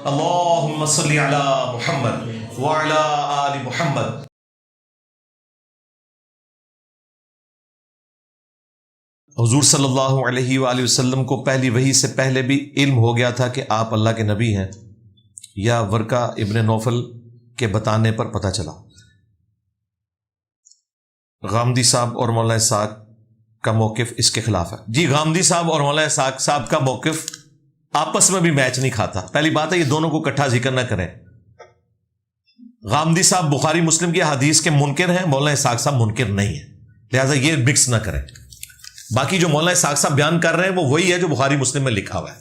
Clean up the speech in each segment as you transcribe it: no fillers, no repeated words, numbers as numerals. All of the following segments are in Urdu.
اللہم صلی علی محمد وعلی آل محمد۔ حضور صلی اللہ علیہ وآلہ وسلم کو پہلی وحی سے پہلے بھی علم ہو گیا تھا کہ آپ اللہ کے نبی ہیں، یا ورقہ ابن نوفل کے بتانے پر پتہ چلا؟ غامدی صاحب اور مولانا اسحاق کا موقف اس کے خلاف ہے۔ جی، غامدی صاحب اور مولانا اسحاق صاحب کا موقف آپس میں بھی میچ نہیں کھاتا۔ پہلی بات ہے یہ دونوں کو اکٹھا ذکر نہ کریں۔ غامدی صاحب بخاری مسلم کی حدیث کے منکر ہیں، مولانا اسحاق صاحب منکر نہیں ہیں، لہذا یہ مکس نہ کریں۔ باقی جو مولانا اسحاق صاحب بیان کر رہے ہیں وہ وہی ہے جو بخاری مسلم میں لکھا ہوا ہے،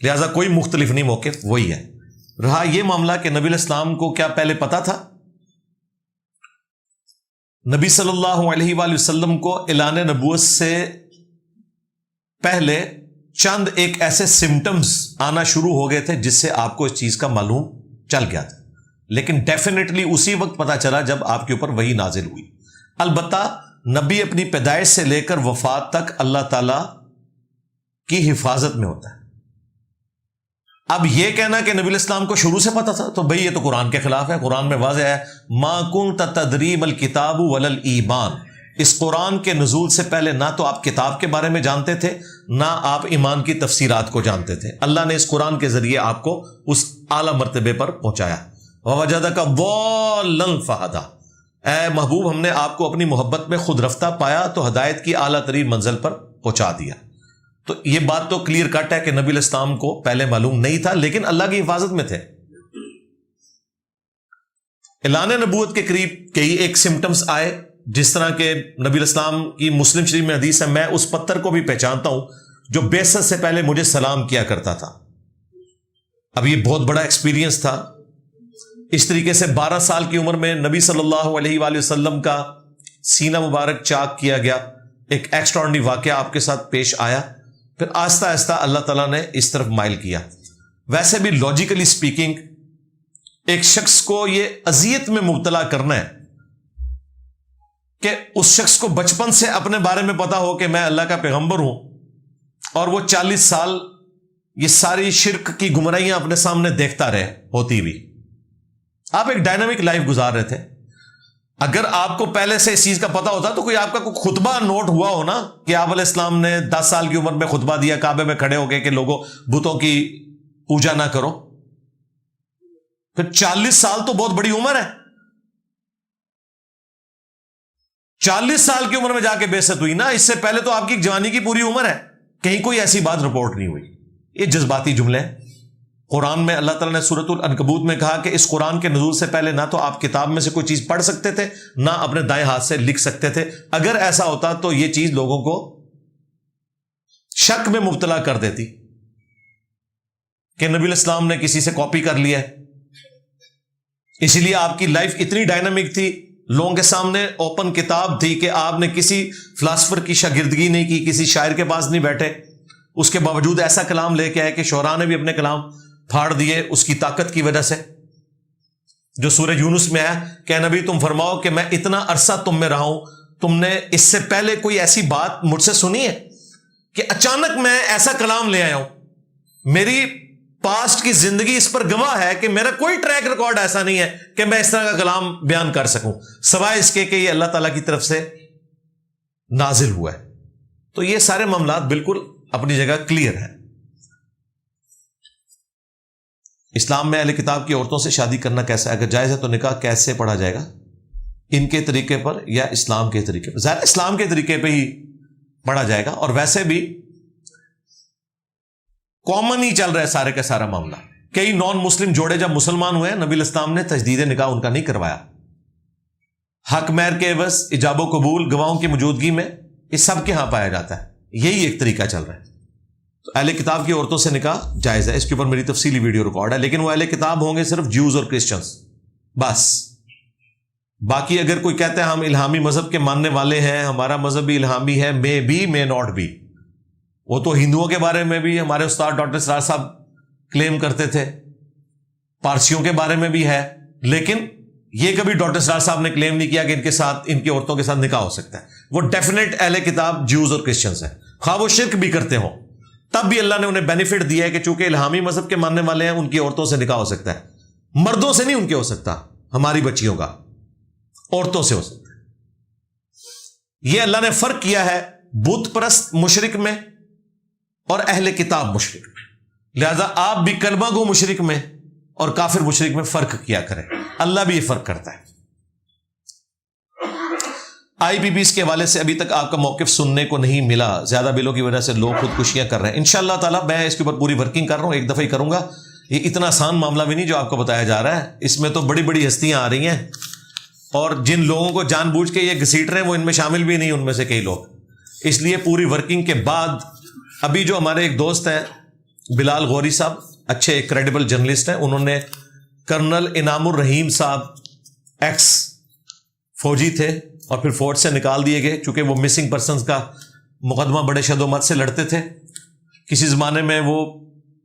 لہذا کوئی مختلف نہیں موقف، وہی ہے۔ رہا یہ معاملہ کہ نبی علیہ السلام کو کیا پہلے پتا تھا؟ نبی صلی اللہ علیہ وآلہ وسلم کو اعلان نبوت سے پہلے چند ایک ایسے سمٹمز آنا شروع ہو گئے تھے جس سے آپ کو اس چیز کا معلوم چل گیا تھا، لیکن ڈیفینیٹلی اسی وقت پتا چلا جب آپ کے اوپر وحی نازل ہوئی۔ البتہ نبی اپنی پیدائش سے لے کر وفات تک اللہ تعالی کی حفاظت میں ہوتا ہے۔ اب یہ کہنا کہ نبی علیہ السلام کو شروع سے پتا تھا تو بھئی یہ تو قرآن کے خلاف ہے۔ قرآن میں واضح ہے ما کنت تدری ما الکتاب ولا الایمان، اس قرآن کے نزول سے پہلے نہ تو آپ کتاب کے بارے میں جانتے تھے نہ آپ ایمان کی تفسیرات کو جانتے تھے۔ اللہ نے اس قرآن کے ذریعے آپ کو اس اعلیٰ مرتبے پر پہنچایا۔ وَوَجَدَكَ ضَالًّا فَهَدَىٰ، اے محبوب ہم نے آپ کو اپنی محبت میں خود رفتہ پایا تو ہدایت کی اعلیٰ ترین منزل پر پہنچا دیا۔ تو یہ بات تو کلیئر کٹ ہے کہ نبی علیہ السلام کو پہلے معلوم نہیں تھا، لیکن اللہ کی حفاظت میں تھے۔ اعلان نبوت کے قریب کئی ایک سمٹمز آئے، جس طرح کہ نبی علیہ السلام کی مسلم شریف میں حدیث ہے میں اس پتھر کو بھی پہچانتا ہوں جو بعثت سے پہلے مجھے سلام کیا کرتا تھا۔ اب یہ بہت بڑا ایکسپیرینس تھا۔ اس طریقے سے 12 سال کی عمر میں نبی صلی اللہ علیہ وآلہ وسلم کا سینہ مبارک چاک کیا گیا، ایک ایکسٹراڈنری واقعہ آپ کے ساتھ پیش آیا، پھر آہستہ آہستہ اللہ تعالیٰ نے اس طرف مائل کیا۔ ویسے بھی لاجیکلی سپیکنگ ایک شخص کو یہ اذیت میں مبتلا کرنا ہے کہ اس شخص کو بچپن سے اپنے بارے میں پتا ہو کہ میں اللہ کا پیغمبر ہوں، اور وہ 40 سال یہ ساری شرک کی گمراہیاں اپنے سامنے دیکھتا رہے ہوتی بھی۔ آپ ایک ڈائنامک لائف گزار رہے تھے۔ اگر آپ کو پہلے سے اس چیز کا پتا ہوتا تو کوئی آپ کا کوئی خطبہ نوٹ ہوا ہو نا کہ آپ علیہ السلام نے 10 سال کی عمر میں خطبہ دیا کعبے میں کھڑے ہو گئے کہ لوگوں بتوں کی پوجا نہ کرو۔ پھر 40 سال تو بہت بڑی عمر ہے، 40 سال کی عمر میں جا کے بعثت ہوئی نا، اس سے پہلے تو آپ کی جوانی کی پوری عمر ہے، کہیں کوئی ایسی بات رپورٹ نہیں ہوئی۔ یہ جذباتی جملے ہیں۔ قرآن میں اللہ تعالیٰ نے سورۃ العنکبوت میں کہا کہ اس قرآن کے نزول سے پہلے نہ تو آپ کتاب میں سے کوئی چیز پڑھ سکتے تھے نہ اپنے دائیں ہاتھ سے لکھ سکتے تھے۔ اگر ایسا ہوتا تو یہ چیز لوگوں کو شک میں مبتلا کر دیتی کہ نبی علیہ السلام نے کسی سے کاپی کر لیا ہے۔ اسی لیے آپ کی لائف اتنی ڈائنامک تھی، لوگوں کے سامنے اوپن کتاب تھی کہ آپ نے کسی فلاسفر کی شاگردگی نہیں کی، کسی شاعر کے پاس نہیں بیٹھے، اس کے باوجود ایسا کلام لے کے آئے کہ شعراء نے بھی اپنے کلام پھاڑ دیے اس کی طاقت کی وجہ سے، جو سورہ یونس میں ہے کہ نبی تم فرماؤ کہ میں اتنا عرصہ تم میں رہا ہوں، تم نے اس سے پہلے کوئی ایسی بات مجھ سے سنی ہے کہ اچانک میں ایسا کلام لے آیا ہوں؟ میری پاسٹ کی زندگی اس پر گواہ ہے کہ میرا کوئی ٹریک ریکارڈ ایسا نہیں ہے کہ میں اس طرح کا کلام بیان کر سکوں، سوائے اس کے کہ یہ اللہ تعالیٰ کی طرف سے نازل ہوا ہے۔ تو یہ سارے معاملات بالکل اپنی جگہ کلیئر ہیں۔ اسلام میں اہل کتاب کی عورتوں سے شادی کرنا کیسا ہے؟ اگر جائز ہے تو نکاح کیسے پڑھا جائے گا؟ ان کے طریقے پر یا اسلام کے طریقے پر؟ ظاہر اسلام کے طریقے پہ ہی پڑھا جائے گا، اور ویسے بھی کامن ہی چل رہا ہے سارے کا سارا معاملہ۔ کئی نان مسلم جوڑے جب مسلمان ہوئے نبی علیہ السلام نے تجدید نکاح ان کا نہیں کروایا، حق مہر کے عوض ایجاب و قبول گواہوں کی موجودگی میں یہ سب کے ہاں پایا جاتا ہے، یہی ایک طریقہ چل رہا ہے۔ تو اہل کتاب کی عورتوں سے نکاح جائز ہے، اس کے اوپر میری تفصیلی ویڈیو ریکارڈ ہے، لیکن وہ اہل کتاب ہوں گے صرف جوز اور کرسچنز بس۔ باقی اگر کوئی کہتا ہے ہم الہامی مذہب کے ماننے والے ہیں، ہمارا مذہب بھی الہامی ہے، may be may not be, وہ تو ہندوؤں کے بارے میں بھی ہمارے استاد ڈاکٹر سرار صاحب کلیم کرتے تھے، پارسیوں کے بارے میں بھی ہے، لیکن یہ کبھی ڈاکٹر سرار صاحب نے کلیم نہیں کیا کہ ان کے ساتھ ان کی عورتوں کے ساتھ نکاح ہو سکتا ہے۔ وہ ڈیفینیٹ اہل کتاب جوز اور کرسچنز ہیں، خواہ وہ شرک بھی کرتے ہوں، تب بھی اللہ نے انہیں بینیفٹ دیا ہے کہ چونکہ الہامی مذہب کے ماننے والے ہیں، ان کی عورتوں سے نکاح ہو سکتا ہے، مردوں سے نہیں ان کے ہو سکتا، ہماری بچیوں کا عورتوں سے ہو سکتا ہے۔ یہ اللہ نے فرق کیا ہے بت پرست مشرک میں اور اہل کتاب مشرک میں، لہذا آپ بھی کلمہ گو مشرک میں اور کافر مشرک میں فرق کیا کریں، اللہ بھی یہ فرق کرتا ہے۔ آئی پی پیز کے حوالے سے ابھی تک آپ کا موقف سننے کو نہیں ملا، زیادہ بلوں کی وجہ سے لوگ خودکشیاں کر رہے ہیں۔ انشاءاللہ تعالیٰ میں اس کے اوپر پوری ورکنگ کر رہا ہوں، ایک دفعہ ہی کروں گا، یہ اتنا آسان معاملہ بھی نہیں جو آپ کو بتایا جا رہا ہے، اس میں تو بڑی بڑی ہستیاں آ رہی ہیں، اور جن لوگوں کو جان بوجھ کے یہ گھسیٹ رہے ہیں وہ ان میں شامل بھی نہیں، ان میں سے کئی لوگ۔ اس لیے پوری ورکنگ کے بعد ابھی جو ہمارے ایک دوست ہیں بلال غوری صاحب، اچھے کریڈیبل جرنلسٹ ہیں، انہوں نے کرنل انعام الرحیم صاحب ایکس فوجی تھے اور پھر فوج سے نکال دیے گئے چونکہ وہ مسنگ پرسنز کا مقدمہ بڑے شد و مت سے لڑتے تھے، کسی زمانے میں وہ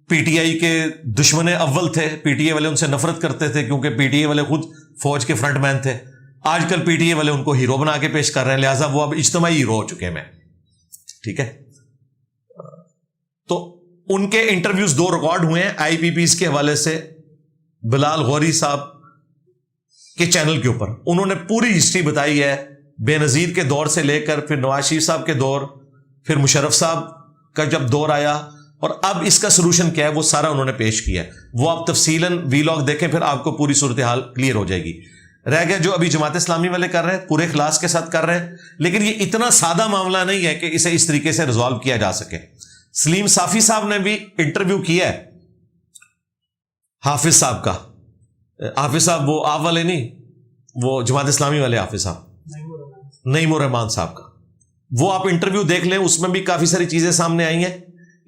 پی ٹی آئی کے دشمن اول تھے، پی ٹی آئی والے ان سے نفرت کرتے تھے کیونکہ پی ٹی آئی والے خود فوج کے فرنٹ مین تھے، آج کل پی ٹی آئی والے ان کو ہیرو بنا کے پیش کر رہے ہیں، لہٰذا وہ اب اجتماعی ہیرو ہو چکے ہیں، ٹھیک ہے۔ تو ان کے انٹرویوز 2 ریکارڈ ہوئے ہیں آئی پی پیز کے حوالے سے بلال غوری صاحب کے چینل کے اوپر، انہوں نے پوری ہسٹری بتائی ہے بے نظیر کے دور سے لے کر پھر نواز شریف صاحب کے دور، پھر مشرف صاحب کا جب دور آیا، اور اب اس کا سلوشن کیا ہے وہ سارا انہوں نے پیش کیا ہے، وہ آپ تفصیلاً ویلاگ دیکھیں پھر آپ کو پوری صورتحال کلیئر ہو جائے گی۔ رہ گیا جو ابھی جماعت اسلامی والے کر رہے ہیں، پورے اخلاص کے ساتھ کر رہے ہیں، لیکن یہ اتنا سادہ معاملہ نہیں ہے کہ اسے اس طریقے سے ریزالو کیا جا سکے۔ سلیم صافی صاحب نے بھی انٹرویو کیا ہے حافظ صاحب کا، حافظ صاحب وہ آپ والے نہیں، وہ جماعت اسلامی والے حافظ صاحب نعیم الرحمان صاحب کا، وہ آپ انٹرویو دیکھ لیں، اس میں بھی کافی ساری چیزیں سامنے آئی ہیں۔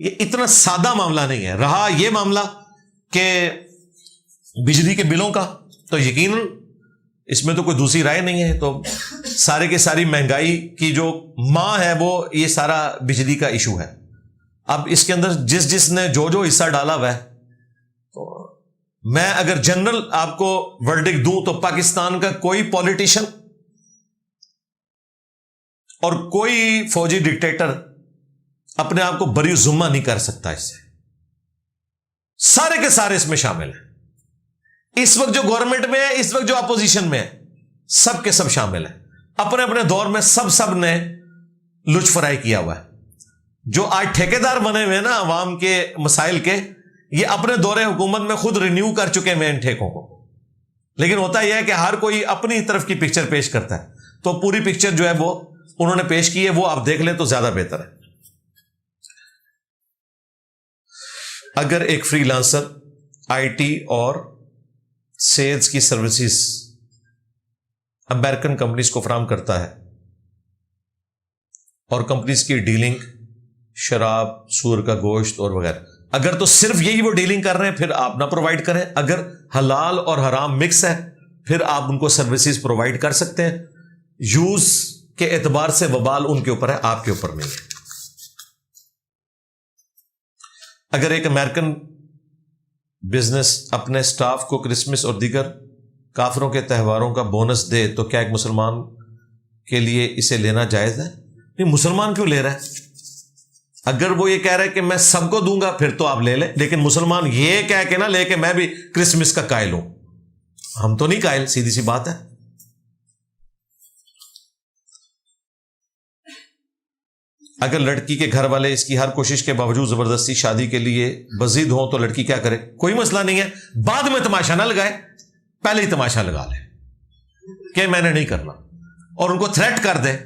یہ اتنا سادہ معاملہ نہیں ہے۔ رہا یہ معاملہ کہ بجلی کے بلوں کا، تو یقیناً اس میں تو کوئی دوسری رائے نہیں ہے، تو سارے کے ساری مہنگائی کی جو ماں ہے وہ یہ سارا بجلی کا ایشو ہے۔ اب اس کے اندر جس نے جو حصہ ڈالا ہوا ہے، تو میں اگر جنرل آپ کو ورڈکٹ دوں تو پاکستان کا کوئی پولیٹیشین اور کوئی فوجی ڈکٹیٹر اپنے آپ کو بری ذمہ نہیں کر سکتا، اس سے سارے کے سارے اس میں شامل ہیں۔ اس وقت جو گورنمنٹ میں ہے، اس وقت جو اپوزیشن میں ہے، سب کے سب شامل ہیں، اپنے اپنے دور میں سب نے لچ فرائی کیا ہوا ہے۔ جو آج ٹھیکیدار بنے ہوئے نا عوام کے مسائل کے، یہ اپنے دور حکومت میں خود رینیو کر چکے ہیں ان ٹھیکوں کو، لیکن ہوتا یہ ہے کہ ہر کوئی اپنی طرف کی پکچر پیش کرتا ہے، تو پوری پکچر جو ہے وہ انہوں نے پیش کی ہے، وہ آپ دیکھ لیں تو زیادہ بہتر ہے۔ اگر ایک فری لانسر آئی ٹی اور سیلز کی سروسز امریکن کمپنیز کو فراہم کرتا ہے، اور کمپنیز کی ڈیلنگ شراب، سور کا گوشت اور وغیرہ، اگر تو صرف یہی وہ ڈیلنگ کر رہے ہیں پھر آپ نہ پرووائڈ کریں، اگر حلال اور حرام مکس ہے پھر آپ ان کو سروسز پرووائڈ کر سکتے ہیں۔ یوز کے اعتبار سے وبال ان کے اوپر ہے، آپ کے اوپر نہیں ہے۔ اگر ایک امریکن بزنس اپنے سٹاف کو کرسمس اور دیگر کافروں کے تہواروں کا بونس دے تو کیا ایک مسلمان کے لیے اسے لینا جائز ہے؟ نہیں، مسلمان کیوں لے رہا ہے؟ اگر وہ یہ کہہ رہا ہے کہ میں سب کو دوں گا پھر تو آپ لے لیں، لیکن مسلمان یہ کہہ کے نہ لے کہ میں بھی کرسمس کا قائل ہوں، ہم تو نہیں قائل، سیدھی سی بات ہے۔ اگر لڑکی کے گھر والے اس کی ہر کوشش کے باوجود زبردستی شادی کے لیے بضد ہوں تو لڑکی کیا کرے؟ کوئی مسئلہ نہیں ہے، بعد میں تماشا نہ لگائے، پہلے ہی تماشا لگا لے کہ میں نے نہیں کرنا، اور ان کو تھریٹ کر دے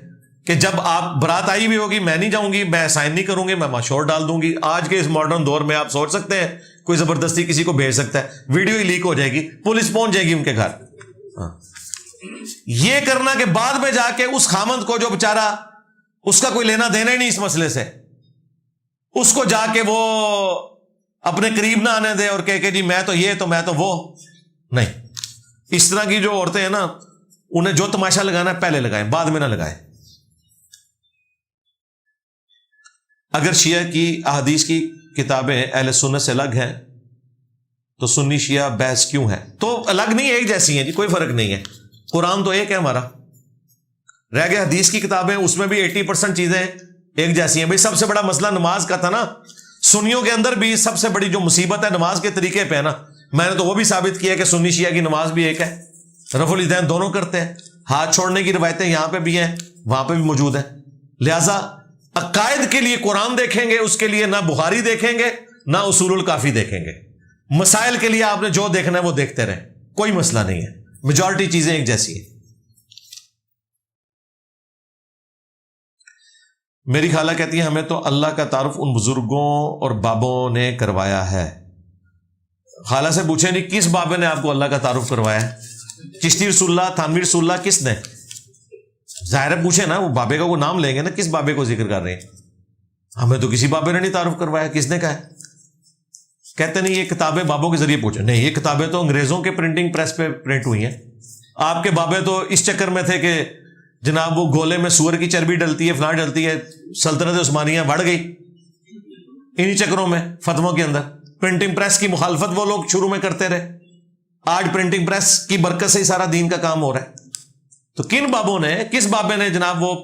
کہ جب آپ برات آئی بھی ہوگی میں نہیں جاؤں گی، میں سائن نہیں کروں گی، میں مشور ڈال دوں گی۔ آج کے اس ماڈرن دور میں آپ سوچ سکتے ہیں کوئی زبردستی کسی کو بھیج سکتا ہے، ویڈیو ہی لیک ہو جائے گی، پولیس پہنچ جائے گی ان کے گھر۔ یہ کرنا کہ بعد میں جا کے اس خامند کو جو بیچارہ اس کا کوئی لینا دینا ہی نہیں اس مسئلے سے، اس کو جا کے وہ اپنے قریب نہ آنے دے اور کہ جی میں تو یہ تو میں تو وہ نہیں۔ اس طرح کی جو عورتیں ہیں نا، انہیں جو تماشا لگانا ہے پہلے لگائیں، بعد میں نہ لگائیں۔ اگر شیعہ کی احادیث کی کتابیں اہل سنت سے الگ ہیں تو سنی شیعہ بحث کیوں ہے؟ تو الگ نہیں ہے، ایک جیسی ہیں جی، کوئی فرق نہیں ہے، قرآن تو ایک ہے ہمارا۔ رہ گئے حدیث کی کتابیں، اس میں بھی 80% چیزیں ایک جیسی ہیں۔ بھائی سب سے بڑا مسئلہ نماز کا تھا نا، سنیوں کے اندر بھی سب سے بڑی جو مصیبت ہے نماز کے طریقے پہ ہے نا، میں نے تو وہ بھی ثابت کیا کہ سنی شیعہ کی نماز بھی ایک ہے، رفع الیدین دونوں کرتے ہیں، ہاتھ چھوڑنے کی روایتیں یہاں پہ بھی ہیں وہاں پہ بھی موجود ہیں۔ لہذا عقائد کے لیے قرآن دیکھیں گے، اس کے لیے نہ بخاری دیکھیں گے نہ اصول الکافی دیکھیں گے۔ مسائل کے لیے آپ نے جو دیکھنا ہے وہ دیکھتے رہیں، کوئی مسئلہ نہیں ہے، میجورٹی چیزیں ایک جیسی ہیں۔ میری خالہ کہتی ہے ہمیں تو اللہ کا تعارف ان بزرگوں اور بابوں نے کروایا ہے۔ خالہ سے پوچھیں نہیں کس بابے نے آپ کو اللہ کا تعارف کروایا ہے؟ چشتی رسول اللہ، تھانوی رسول اللہ، کس نے؟ ظاہر ہے پوچھیں نا، وہ بابے کا وہ نام لیں گے نا، کس بابے کو ذکر کر رہے ہیں؟ ہمیں تو کسی بابے نے نہیں تعارف کروایا، کس نے کہا ہے؟ کہتے نہیں یہ کتابیں بابوں کے ذریعے پوچھیں، نہیں یہ کتابیں تو انگریزوں کے پرنٹنگ پریس پہ پرنٹ ہوئی ہیں۔ آپ کے بابے تو اس چکر میں تھے کہ جناب وہ گولے میں سور کی چربی ڈلتی ہے، فلاں ڈلتی ہے، سلطنت عثمانیہ بڑھ گئی انہی چکروں میں، فتووں کے اندر پرنٹنگ پریس کی مخالفت وہ لوگ شروع میں کرتے رہے، آج پرنٹنگ پریس کی برکت سے ہی سارا دین کا کام ہو رہا ہے۔ تو کن بابوں نے، کس بابے نے جناب وہ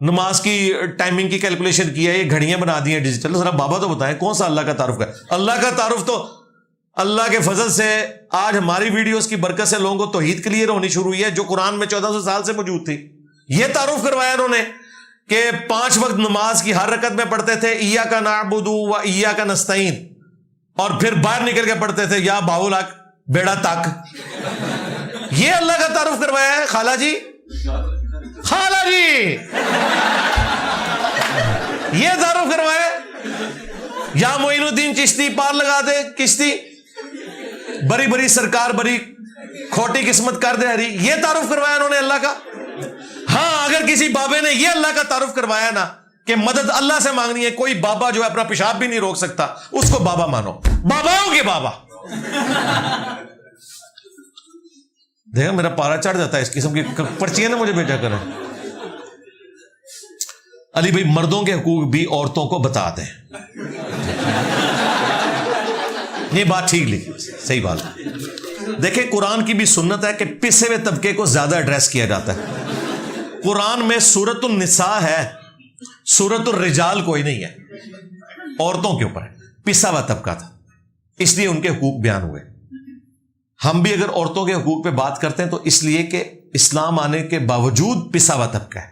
نماز کی ٹائمنگ کی کیلکولیشن کی ہے، یہ گھڑیاں بنا دی ہیں ڈیجیٹل؟ ذرا بابا تو بتائیں کون سا اللہ کا تعارف کا؟ اللہ کا تعارف تو اللہ کے فضل سے آج ہماری ویڈیوز کی برکت سے لوگوں کو توحید کلیئر ہونی شروع ہوئی ہے، جو قرآن میں 1400 سال سے موجود تھی۔ یہ تعارف کروایا انہوں نے کہ 5 وقت نماز کی ہر رکعت میں پڑھتے تھے ایاک نعبد و ایاک نستعین، اور پھر باہر نکل کے پڑھتے تھے یا باول حق بیڑا تک۔ یہ اللہ کا تعارف کروایا ہے خالہ جی؟ خالہ جی یہ تعارف کروایا ہے؟ یا معین الدین چشتی پار لگا دے کشتی، بڑی بڑی سرکار بڑی کھوٹی قسمت کر دے ہری، یہ تعارف کروایا انہوں نے اللہ کا؟ ہاں اگر کسی بابے نے یہ اللہ کا تعارف کروایا نا کہ مدد اللہ سے مانگنی ہے، کوئی بابا جو ہے اپنا پیشاب بھی نہیں روک سکتا، اس کو بابا مانو، باباؤں کے بابا۔ دیکھا میرا پارا چڑھ جاتا ہے، اس قسم کی پرچیاں نا مجھے بھیجا کریں۔ علی بھائی مردوں کے حقوق بھی عورتوں کو بتا دیں، یہ بات ٹھیک لکھی، صحیح بات ہے۔ دیکھیں قرآن کی بھی سنت ہے کہ پسے ہوئے طبقے کو زیادہ ایڈریس کیا جاتا ہے۔ قرآن میں سورۃ النساء ہے، سورۃ الرجال کوئی نہیں ہے، عورتوں کے اوپر ہے، پسا ہوا طبقہ تھا، اس لیے ان کے حقوق بیان ہوئے۔ ہم بھی اگر عورتوں کے حقوق پہ بات کرتے ہیں تو اس لیے کہ اسلام آنے کے باوجود پسا ہوا طبقہ ہے۔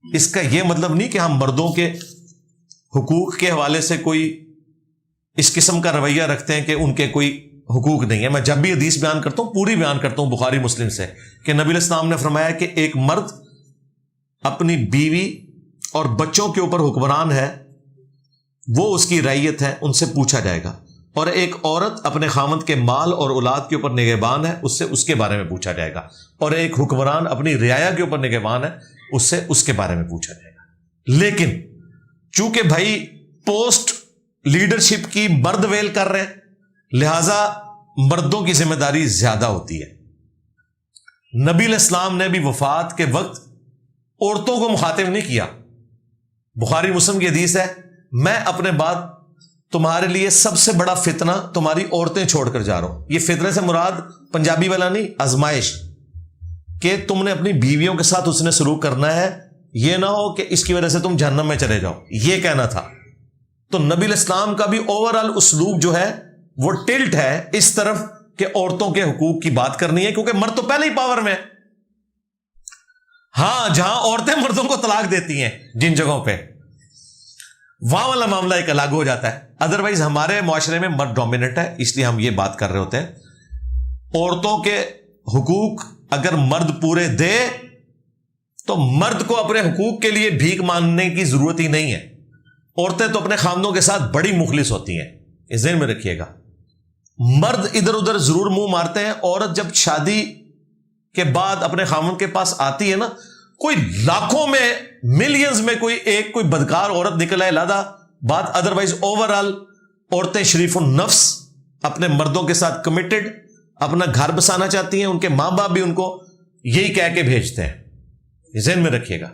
اس کا یہ مطلب نہیں کہ ہم مردوں کے حقوق کے حوالے سے کوئی اس قسم کا رویہ رکھتے ہیں کہ ان کے کوئی حقوق نہیں ہے۔ میں جب بھی حدیث بیان کرتا ہوں پوری بیان کرتا ہوں بخاری مسلم سے، کہ نبی علیہ السلام نے فرمایا کہ ایک مرد اپنی بیوی اور بچوں کے اوپر حکمران ہے، وہ اس کی رعیت ہے، ان سے پوچھا جائے گا، اور ایک عورت اپنے خاوند کے مال اور اولاد کے اوپر نگہبان ہے، اس سے اس کے بارے میں پوچھا جائے گا، اور ایک حکمران اپنی رعایا کے اوپر نگہبان ہے، اس سے اس کے بارے میں پوچھا جائے گا۔ لیکن چونکہ بھائی پوسٹ لیڈرشپ کی مرد ویل کر رہے ہیں، لہذا مردوں کی ذمہ داری زیادہ ہوتی ہے۔ نبی علیہ السلام نے بھی وفات کے وقت عورتوں کو مخاطب نہیں کیا۔ بخاری مسلم کی حدیث ہے، میں اپنے بعد تمہارے لیے سب سے بڑا فتنہ تمہاری عورتیں چھوڑ کر جا رہا ہوں۔ یہ فتنہ سے مراد پنجابی والا نہیں، آزمائش، کہ تم نے اپنی بیویوں کے ساتھ اس نے سلوک کرنا ہے، یہ نہ ہو کہ اس کی وجہ سے تم جہنم میں چلے جاؤ، یہ کہنا تھا۔ تو نبی علیہ السلام کا بھی اوور آل اسلوب جو ہے وہ ٹلٹ ہے اس طرف کہ عورتوں کے حقوق کی بات کرنی ہے، کیونکہ مرد تو پہلے ہی پاور میں ہے۔ ہاں جہاں عورتیں مردوں کو طلاق دیتی ہیں جن جگہوں پہ، وہاں والا معاملہ ایک الگ ہو جاتا ہے۔ ادروائز ہمارے معاشرے میں مرد ڈومیننٹ ہے، اس لیے ہم یہ بات کر رہے ہوتے ہیں۔ عورتوں کے حقوق اگر مرد پورے دے تو مرد کو اپنے حقوق کے لیے بھیک مانگنے کی ضرورت ہی نہیں ہے۔ عورتیں تو اپنے خامدوں کے ساتھ بڑی مخلص ہوتی ہیں، اس ذہن میں رکھیے گا۔ مرد ادھر ادھر ضرور منہ مارتے ہیں، عورت جب شادی کے بعد اپنے خامد کے پاس آتی ہے نا، کوئی لاکھوں میں ملینز میں کوئی بدکار عورت نکل آئے علیحدہ بات، ادروائز اوور آل عورتیں شریف النفس، اپنے مردوں کے ساتھ کمیٹڈ، اپنا گھر بسانا چاہتی ہیں، ان کے ماں باپ بھی ان کو یہی کہہ کے بھیجتے ہیں، ذہن میں رکھیے گا۔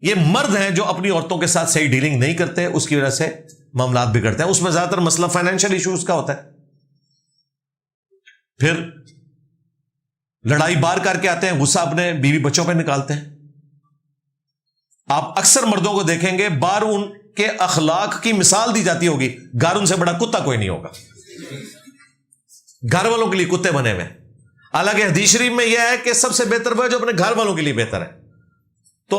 یہ مرد ہیں جو اپنی عورتوں کے ساتھ صحیح ڈیلنگ نہیں کرتے، اس کی وجہ سے معاملات بگڑتے ہیں۔ اس میں زیادہ تر مسئلہ فائنینشیل ایشوز کا ہوتا ہے، پھر لڑائی بار کر کے آتے ہیں، غصہ اپنے بیوی بچوں پہ نکالتے ہیں۔ آپ اکثر مردوں کو دیکھیں گے باہر ان کے اخلاق کی مثال دی جاتی ہوگی، گھر ان سے بڑا کتا کوئی نہیں ہوگا. گھر والوں کے لیے کتے بنے ہوئے. حالانکہ حدیث شریف میں یہ ہے کہ سب سے بہتر وہ ہے جو اپنے گھر والوں کے لیے بہتر ہے. تو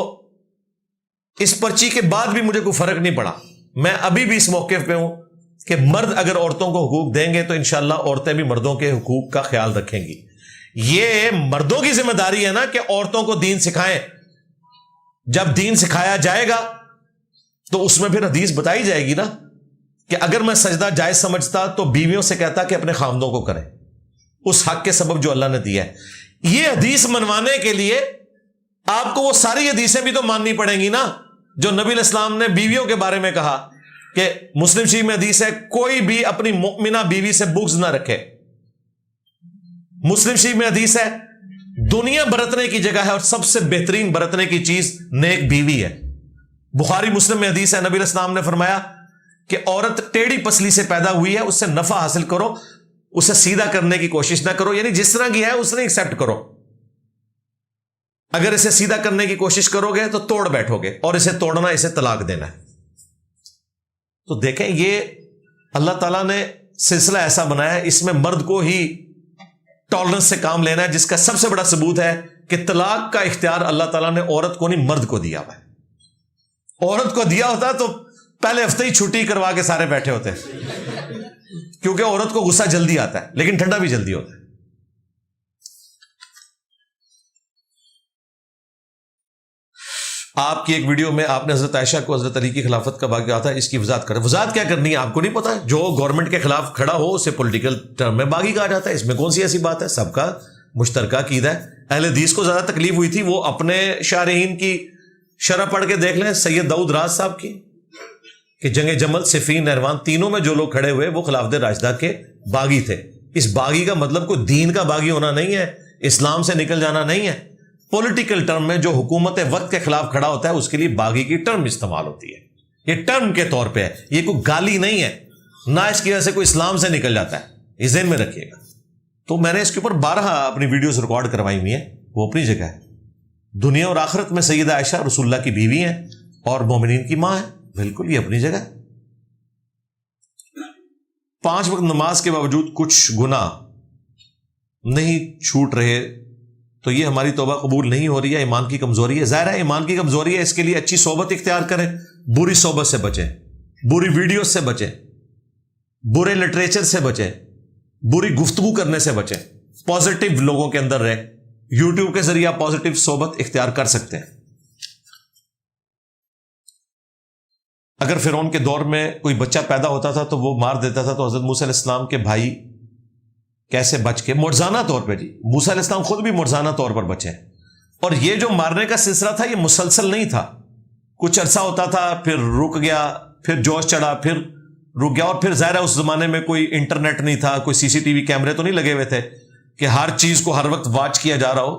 اس پرچی کے بعد بھی مجھے کوئی فرق نہیں پڑا. میں ابھی بھی اس موقف پہ ہوں کہ مرد اگر عورتوں کو حقوق دیں گے تو انشاءاللہ عورتیں بھی مردوں کے حقوق کا خیال رکھیں گی. یہ مردوں کی ذمہ داری ہے نا کہ عورتوں کو دین سکھائیں. جب دین سکھایا جائے گا تو اس میں پھر حدیث بتائی جائے گی نا کہ اگر میں سجدہ جائز سمجھتا تو بیویوں سے کہتا کہ اپنے خامدوں کو کریں اس حق کے سبب جو اللہ نے دیا ہے. یہ حدیث منوانے کے لیے آپ کو وہ ساری حدیثیں بھی تو ماننی پڑیں گی نا جو نبی علیہ السلام نے بیویوں کے بارے میں کہا کہ مسلم شریف میں حدیث ہے کوئی بھی اپنی مؤمنہ بیوی سے بغض نہ رکھے. مسلم شریف میں حدیث ہے دنیا برتنے کی جگہ ہے اور سب سے بہترین برتنے کی چیز نیک بیوی ہے. بخاری مسلم میں حدیث ہے نبی علیہ السلام نے فرمایا کہ عورت ٹیڑھی پسلی سے پیدا ہوئی ہے، اس سے نفع حاصل کرو، اسے سیدھا کرنے کی کوشش نہ کرو. یعنی جس طرح کی ہے اس نے ایکسپٹ کرو. اگر اسے سیدھا کرنے کی کوشش کرو گے تو توڑ بیٹھو گے اور اسے توڑنا اسے طلاق دینا ہے. تو دیکھیں یہ اللہ تعالیٰ نے سلسلہ ایسا بنایا ہے اس میں مرد کو ہی ٹالرنس سے کام لینا ہے، جس کا سب سے بڑا ثبوت ہے کہ طلاق کا اختیار اللہ تعالیٰ نے عورت کو نہیں مرد کو دیا ہوا ہے. عورت کو دیا ہوتا تو پہلے ہفتے ہی چھٹی کروا کے سارے بیٹھے ہوتے کیونکہ عورت کو غصہ جلدی آتا ہے لیکن ٹھنڈا بھی جلدی ہوتا ہے. آپ کی ایک ویڈیو میں آپ نے حضرت عائشہ کو حضرت علی کی خلافت کا واقعہ کہا تھا، اس کی وضاحت کریں. وضاحت کیا کرنی ہے آپ کو نہیں پتا؟ جو گورنمنٹ کے خلاف کھڑا ہو اسے پولیٹیکل ٹرم میں باغی کہا جاتا ہے. اس میں کون سی ایسی بات ہے؟ سب کا مشترکہ عقیدہ ہے. اہل حدیث کو زیادہ تکلیف ہوئی تھی وہ اپنے شارحین کی شرح پڑھ کے دیکھ لیں سید داؤد راز صاحب کی کہ جنگ جمل، صفین، نہروان تینوں میں جو لوگ کھڑے ہوئے وہ خلافت راشدہ کے باغی تھے. اس باغی کا مطلب کوئی دین کا باغی ہونا نہیں ہے، اسلام سے نکل جانا نہیں ہے. پولیٹیکل ٹرم میں جو حکومت وقت کے خلاف کھڑا ہوتا ہے اس کے لیے باغی کی ٹرم استعمال ہوتی ہے. یہ ٹرم کے طور پہ ہے، یہ کوئی گالی نہیں ہے، نہ اس کی وجہ سے کوئی اسلام سے نکل جاتا ہے. یہ ذہن میں رکھیے گا. تو میں نے اس کے اوپر 12 اپنی ویڈیوز ریکارڈ کروائی ہوئی ہیں، وہ اپنی جگہ ہے. دنیا اور آخرت میں سیدہ عائشہ رسول اللہ کی بیوی ہیں اور مومنین کی ماں ہے، بالکل یہ اپنی جگہ. 5 وقت نماز کے باوجود کچھ گناہ نہیں چھوٹ رہے تو یہ ہماری توبہ قبول نہیں ہو رہی ہے، ایمان کی کمزوری ہے. ظاہر ہے ایمان کی کمزوری ہے، اس کے لیے اچھی صحبت اختیار کریں، بری صحبت سے بچیں، بری ویڈیوز سے بچیں، برے لٹریچر سے بچیں، بری گفتگو کرنے سے بچیں، پازیٹیو لوگوں کے اندر رہیں. یوٹیوب کے ذریعے آپ پازیٹیو صحبت اختیار کر سکتے ہیں. اگر فرعون کے دور میں کوئی بچہ پیدا ہوتا تھا تو وہ مار دیتا تھا، تو حضرت موسیٰ علیہ السلام کے بھائی کیسے بچ کے معجزانہ طور پہ، جی موسیٰ علیہ السلام خود بھی معجزانہ طور پر بچے. اور یہ جو مارنے کا سلسلہ تھا یہ مسلسل نہیں تھا، کچھ عرصہ ہوتا تھا پھر رک گیا، پھر جوش چڑھا، پھر رک گیا. اور پھر ظاہر ہے اس زمانے میں کوئی انٹرنیٹ نہیں تھا، کوئی CCTV کیمرے تو نہیں لگے ہوئے تھے کہ ہر چیز کو ہر وقت واچ کیا جا رہا ہو.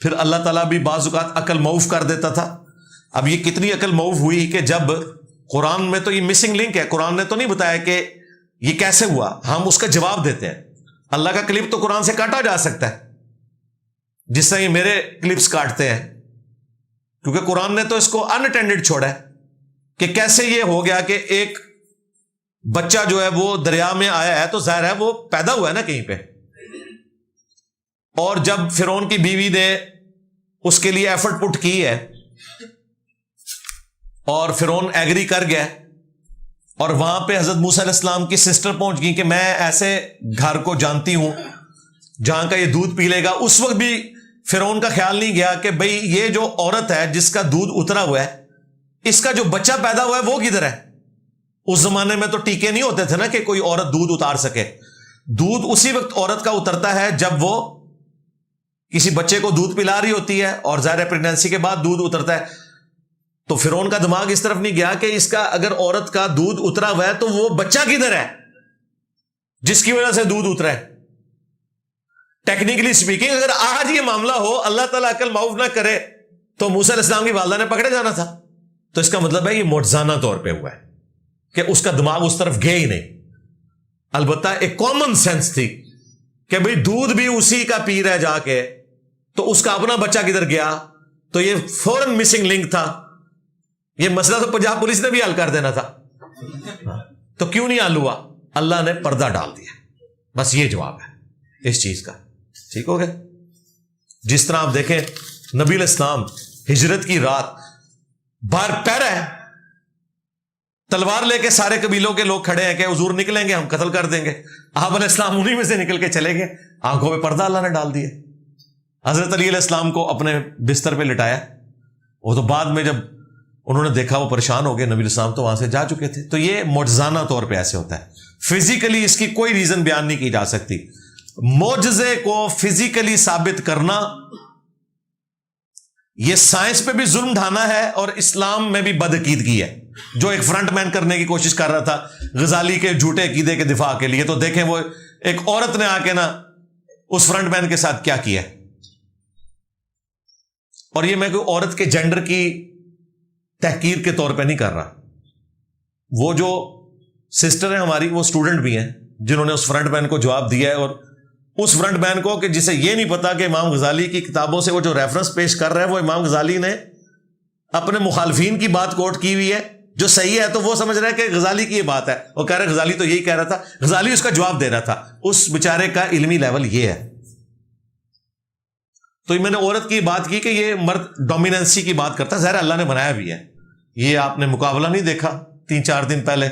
پھر اللہ تعالیٰ بھی بعض اوقات عقل معاف کر دیتا تھا. اب یہ کتنی عقل معاف ہوئی کہ جب قرآن میں تو یہ مسنگ لنک ہے، قرآن نے تو نہیں بتایا کہ یہ کیسے ہوا، ہم اس کا جواب دیتے ہیں. اللہ کا کلپ تو قرآن سے کاٹا جا سکتا ہے جس سے یہ میرے کلپس کاٹتے ہیں، کیونکہ قرآن نے تو اس کو ان اٹینڈڈ چھوڑا ہے کہ کیسے یہ ہو گیا کہ ایک بچہ جو ہے وہ دریا میں آیا ہے تو ظاہر ہے وہ پیدا ہوا ہے نا کہیں پہ. اور جب فرعون کی بیوی نے اس کے لیے ایفرٹ پٹ کی ہے اور فرعون ایگری کر گیا اور وہاں پہ حضرت موسیٰ علیہ السلام کی سسٹر پہنچ گئی کہ میں ایسے گھر کو جانتی ہوں جہاں کا یہ دودھ پی لے گا. اس وقت بھی فرعون کا خیال نہیں گیا کہ بھئی یہ جو عورت ہے جس کا دودھ اترا ہوا ہے اس کا جو بچہ پیدا ہوا ہے وہ کدھر ہے. اس زمانے میں تو ٹیکے نہیں ہوتے تھے نا کہ کوئی عورت دودھ اتار سکے. دودھ اسی وقت عورت کا اترتا ہے جب وہ کسی بچے کو دودھ پلا رہی ہوتی ہے اور ظاہر پریگنینسی کے بعد دودھ اترتا ہے. تو فرعون کا دماغ اس طرف نہیں گیا کہ اس کا اگر عورت کا دودھ اترا ہوا ہے تو وہ بچہ کدھر ہے جس کی وجہ سے دودھ اترا ہے. ٹیکنیکلی سپیکنگ اگر آج یہ معاملہ ہو اللہ تعالیٰ عقل معاف نہ کرے تو موسیٰ علیہ السلام کی والدہ نے پکڑے جانا تھا. تو اس کا مطلب ہے یہ معجزانہ طور پہ ہوا ہے کہ اس کا دماغ اس طرف گیا ہی نہیں. البتہ ایک کامن سینس تھی کہ بھئی دودھ بھی اسی کا پی رہا جا کے تو اس کا اپنا بچہ کدھر گیا. تو یہ فوراً مسنگ لنک تھا یہ مسئلہ تو پنجاب پولیس نے بھی حل کر دینا تھا، تو کیوں نہیں حل ہوا؟ اللہ نے پردہ ڈال دیا، بس یہ جواب ہے اس چیز کا. ٹھیک ہو گیا؟ جس طرح آپ دیکھیں نبی علیہ السلام ہجرت کی رات باہر پیرا ہے، تلوار لے کے سارے قبیلوں کے لوگ کھڑے ہیں کہ حضور نکلیں گے ہم قتل کر دیں گے. آپ علیہ السلام انہی میں سے نکل کے چلے گئے، آنکھوں پہ پردہ اللہ نے ڈال دیا. حضرت علی علیہ السلام کو اپنے بستر پہ لٹایا، وہ تو بعد میں جب انہوں نے دیکھا وہ پریشان ہو گئے، نبی علیہ السلام تو وہاں سے جا چکے تھے. تو یہ معجزانہ طور پہ ایسے ہوتا ہے، فزیکلی اس کی کوئی ریزن بیان نہیں کی جا سکتی. معجزے کو فزیکلی ثابت کرنا یہ سائنس پہ بھی ظلم ڈھانا ہے اور اسلام میں بھی بدعقیدگی ہے. جو ایک فرنٹ مین کرنے کی کوشش کر رہا تھا غزالی کے جھوٹے عقیدے کے دفاع کے لیے، تو دیکھیں وہ ایک عورت نے آ کے نا اس فرنٹ مین کے ساتھ کیا کیا. اور یہ میں کوئی عورت کے جینڈر کی تحقیر کے طور پہ نہیں کر رہا. وہ جو سسٹر ہیں ہماری، وہ اسٹوڈنٹ بھی ہیں جنہوں نے اس فرنٹ مین کو جواب دیا ہے، اور اس فرنٹ مین کو کہ جسے یہ نہیں پتا کہ امام غزالی کی کتابوں سے وہ جو ریفرنس پیش کر رہا ہے وہ امام غزالی نے اپنے مخالفین کی بات کوٹ کی ہوئی ہے جو صحیح ہے، تو وہ سمجھ رہا ہے کہ غزالی کی یہ بات ہے، وہ کہہ رہے غزالی تو یہی کہہ رہا تھا، غزالی اس کا جواب دے رہا تھا. اس بیچارے کا علمی لیول یہ ہے. تو میں نے عورت کی بات کی کہ یہ مرد ڈومیننسی کی بات کرتا ہے، ظاہر اللہ نے بنایا بھی ہے. یہ آپ نے مقابلہ نہیں دیکھا 3-4 دن پہلے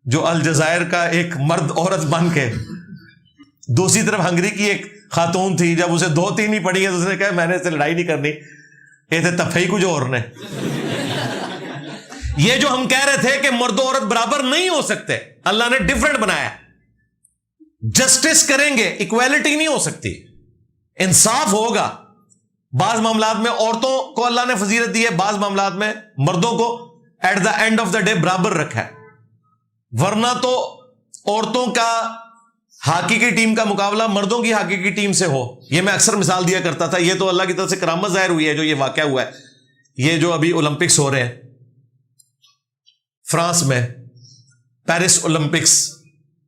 جو الجزائر کا ایک مرد عورت بن کے، دوسری طرف ہنگری کی ایک خاتون تھی، جب اسے 2-3 ہی پڑی ہے تو اس نے کہا میں نے اس سے لڑائی نہیں کرنی، یہ تھے تفہی کو جو اور نے. یہ جو ہم کہہ رہے تھے کہ مرد و عورت برابر نہیں ہو سکتے، اللہ نے ڈیفرنٹ بنایا. جسٹس کریں گے، ایکویلٹی نہیں ہو سکتی، انصاف ہوگا. بعض معاملات میں عورتوں کو اللہ نے فضیلت دی ہے، بعض معاملات میں مردوں کو at the end of the day برابر رکھا ہے. ورنہ تو عورتوں کا ہاکی کی ٹیم کا مقابلہ مردوں کی ہاکی کی ٹیم سے ہو. یہ میں اکثر مثال دیا کرتا تھا. یہ تو اللہ کی طرف سے کرامت ظاہر ہوئی ہے جو یہ واقعہ ہوا ہے. یہ جو ابھی اولمپکس ہو رہے ہیں فرانس میں، پیرس اولمپکس،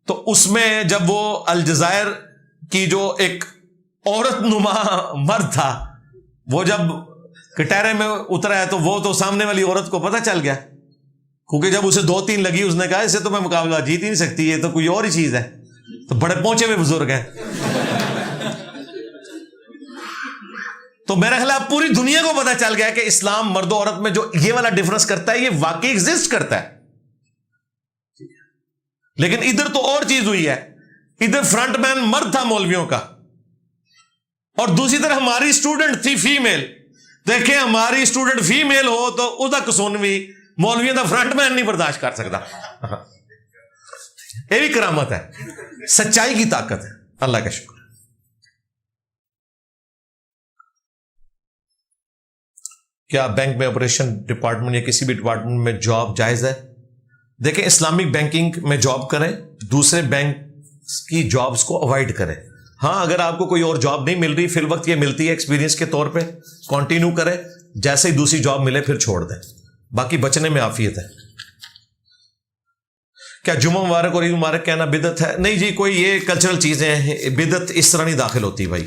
تو اس میں جب وہ الجزائر کی جو ایک عورت نما مرد تھا، وہ جب کٹہرے میں اترا ہے تو وہ تو سامنے والی عورت کو پتہ چل گیا، کیونکہ جب اسے 2-3 لگی اس نے کہا اسے تو میں مقابلہ جیت ہی نہیں سکتی، یہ تو کوئی اور ہی چیز ہے. تو بڑے پہنچے ہوئے بزرگ ہیں. تو میرا خیال ہے پوری دنیا کو پتا چل گیا کہ اسلام مرد و عورت میں جو یہ والا ڈفرنس کرتا ہے یہ واقعی ایگزسٹ کرتا ہے. لیکن ادھر تو اور چیز ہوئی ہے. ادھر فرنٹ مین مرد تھا مولویوں کا، اور دوسری طرف ہماری اسٹوڈنٹ تھی فیمیل. دیکھیں ہماری اسٹوڈنٹ فیمیل ہو تو اس دا کسونوی مولویوں دا فرنٹ مین نہیں برداشت کر سکتا. یہ بھی کرامت ہے، سچائی کی طاقت ہے. اللہ کا شکر. کیا بینک میں آپریشن ڈپارٹمنٹ یا کسی بھی ڈپارٹمنٹ میں جاب جائز ہے؟ دیکھیں اسلامک بینکنگ میں جاب کریں، دوسرے بینک کی جابز کو اوائڈ کریں. ہاں اگر آپ کو کوئی اور جاب نہیں مل رہی فی الوقت، یہ ملتی ہے ایکسپیرینس کے طور پہ، کنٹینیو کریں، جیسے ہی دوسری جاب ملے پھر چھوڑ دیں. باقی بچنے میں عافیت ہے. کیا جمعہ مبارک اور عید مبارک کہنا بدعت ہے؟ نہیں جی، کوئی یہ کلچرل چیزیں ہیں، بدعت اس طرح نہیں داخل ہوتی. بھائی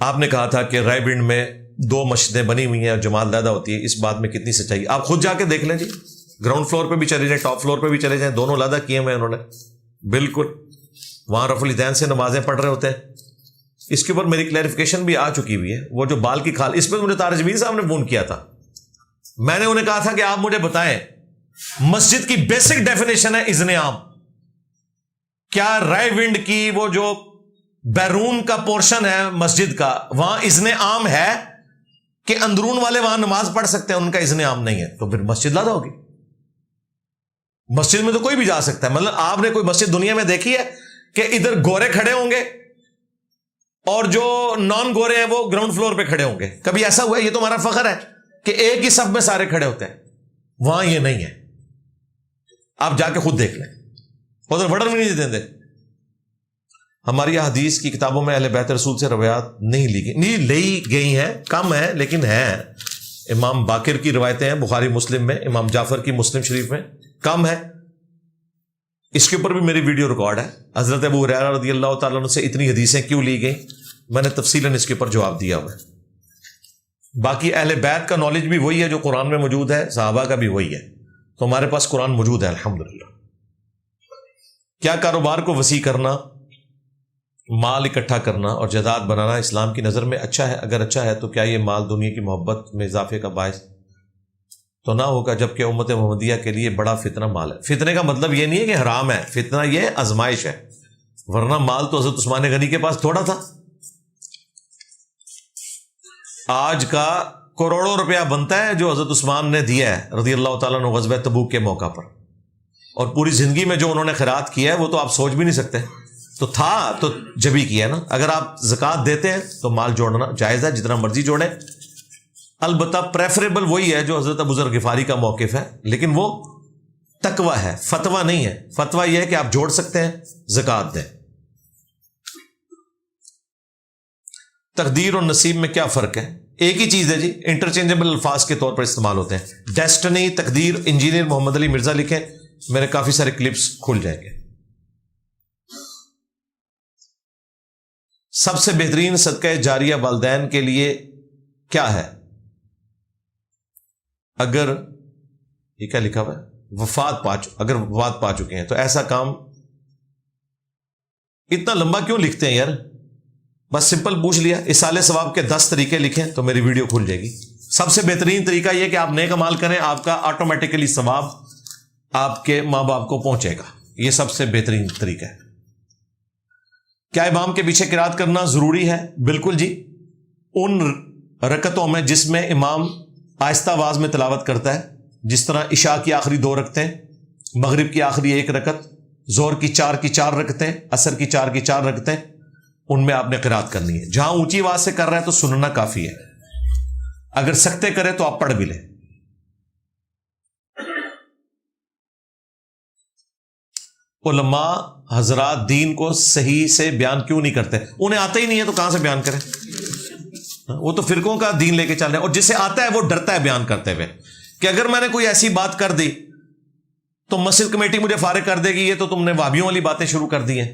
آپ نے کہا تھا کہ رائے بنڈ میں 2 مسجدیں بنی ہوئی ہیں اور جماعت علیحدہ ہوتی ہے، اس بات میں کتنی سچائی؟ آپ خود جا کے دیکھ لیں جی، گراؤنڈ فلور پہ بھی چلے جائیں، ٹاپ فلور پہ بھی چلے جائیں، دونوں علیحدہ کیے ہوئے انہوں نے. بالکل وہاں رفع الیدین سے نمازیں پڑھ رہے ہوتے ہیں. اس کے اوپر میری کلیریفیکیشن بھی آ چکی ہوئی ہے. وہ جو بال کی کھال، اس پہ مجھے طارق جمیل صاحب نے فون کیا تھا. میں نے انہیں کہا تھا کہ آپ مجھے بتائیں مسجد کی بیسک ڈیفینیشن ہے اذن عام. کیا رائے ونڈ کی وہ جو بیرون کا پورشن ہے مسجد کا، وہاں اذن عام ہے کہ اندرون والے وہاں نماز پڑھ سکتے ہیں؟ ان کا اذن عام نہیں ہے، تو پھر مسجد لادہ ہوگی. مسجد میں تو کوئی بھی جا سکتا ہے. مطلب آپ نے کوئی مسجد دنیا میں دیکھی ہے کہ ادھر گورے کھڑے ہوں گے اور جو نان گورے ہیں وہ گراؤنڈ فلور پہ کھڑے ہوں گے؟ کبھی ایسا ہوا ہے؟ یہ تو ہمارا فخر ہے کہ ایک ہی صف میں سارے کھڑے ہوتے ہیں. وہاں یہ نہیں ہے، آپ جا کے خود دیکھ لیں. ادھر وڈر بھی نہیں دیتے. ہماری حدیث کی کتابوں میں اہل بیت رسول سے روایات نہیں لی گئی ہیں، کم ہیں لیکن ہیں. امام باقر کی روایتیں ہیں بخاری مسلم میں، امام جعفر کی مسلم شریف میں، کم ہے. اس کے اوپر بھی میری ویڈیو ریکارڈ ہے. حضرت ابو ہریرہ رضی اللہ تعالیٰ عنہ سے اتنی حدیثیں کیوں لی گئیں، میں نے تفصیلاً اس کے اوپر جواب دیا ہوا ہے. باقی اہل بیت کا نالج بھی وہی ہے جو قرآن میں موجود ہے، صحابہ کا بھی وہی ہے، تو ہمارے پاس قرآن موجود ہے الحمدللہ۔ کیا کاروبار کو وسیع کرنا، مال اکٹھا کرنا اور جائیداد بنانا اسلام کی نظر میں اچھا ہے؟ اگر اچھا ہے تو کیا یہ مال دنیا کی محبت میں اضافے کا باعث تو نہ ہوگا، جبکہ امت محمدیہ کے لیے بڑا فتنہ مال ہے؟ فتنے کا مطلب یہ نہیں ہے کہ حرام ہے، فتنہ یہ آزمائش ہے، ورنہ مال تو حضرت عثمان غنی کے پاس تھوڑا تھا۔ آج کا کروڑوں روپیہ بنتا ہے جو حضرت عثمان نے دیا ہے رضی اللہ تعالیٰ عنہ غزوہ تبوک کے موقع پر، اور پوری زندگی میں جو انہوں نے خیرات کیا ہے وہ تو آپ سوچ بھی نہیں سکتے۔ تو تھا تو جبھی کیا نا۔ اگر آپ زکوٰۃ دیتے ہیں تو مال جوڑنا جائز ہے، جتنا مرضی جوڑیں، البتہ پریفریبل وہی ہے جو حضرت ابو ذر غفاری کا موقف ہے، لیکن وہ تقوی ہے، فتویٰ نہیں ہے۔ فتویٰ یہ ہے کہ آپ جوڑ سکتے ہیں، زکوٰۃ دیں۔ تقدیر اور نصیب میں کیا فرق ہے؟ ایک ہی چیز ہے جی، انٹرچینجبل الفاظ کے طور پر استعمال ہوتے ہیں۔ ڈیسٹنی، تقدیر، انجینئر محمد علی مرزا لکھیں، میرے کافی سارے کلپس کھل جائیں گے۔ سب سے بہترین صدقہ جاریہ والدین کے لیے کیا ہے اگر یہ کیا لکھا ہوا ہے اگر وفات پا چکے ہیں تو ایسا کام؟ اتنا لمبا کیوں لکھتے ہیں یار؟ بس سمپل پوچھ لیا۔ اصالہ ثواب کے 10 طریقے لکھیں تو میری ویڈیو کھل جائے گی۔ سب سے بہترین طریقہ یہ کہ آپ نیک عمل کریں، آپ کا آٹومیٹیکلی ثواب آپ کے ماں باپ کو پہنچے گا، یہ سب سے بہترین طریقہ ہے۔ کیا امام کے پیچھے قرات کرنا ضروری ہے؟ بالکل جی، ان رکعتوں میں جس میں امام آہستہ آواز میں تلاوت کرتا ہے، جس طرح عشاء کی آخری 2 رکعتیں، مغرب کی آخری 1 رکعت، ظہر کی 4 رکعتیں، عصر کی 4 رکعتیں، ان میں آپ نے قرات کرنی ہے۔ جہاں اونچی آواز سے کر رہا ہے تو سننا کافی ہے، اگر سکتے کرے تو آپ پڑھ بھی لیں۔ علماء حضرات دین کو صحیح سے بیان کیوں نہیں کرتے؟ انہیں آتا ہی نہیں ہے تو کہاں سے بیان کریں؟ وہ تو فرقوں کا دین لے کے چل رہے ہیں، اور جسے آتا ہے وہ ڈرتا ہے بیان کرتے ہوئے کہ اگر میں نے کوئی ایسی بات کر دی تو مسجد کمیٹی مجھے فارغ کر دے گی، یہ تو تم نے وہابیوں والی باتیں شروع کر دی ہیں،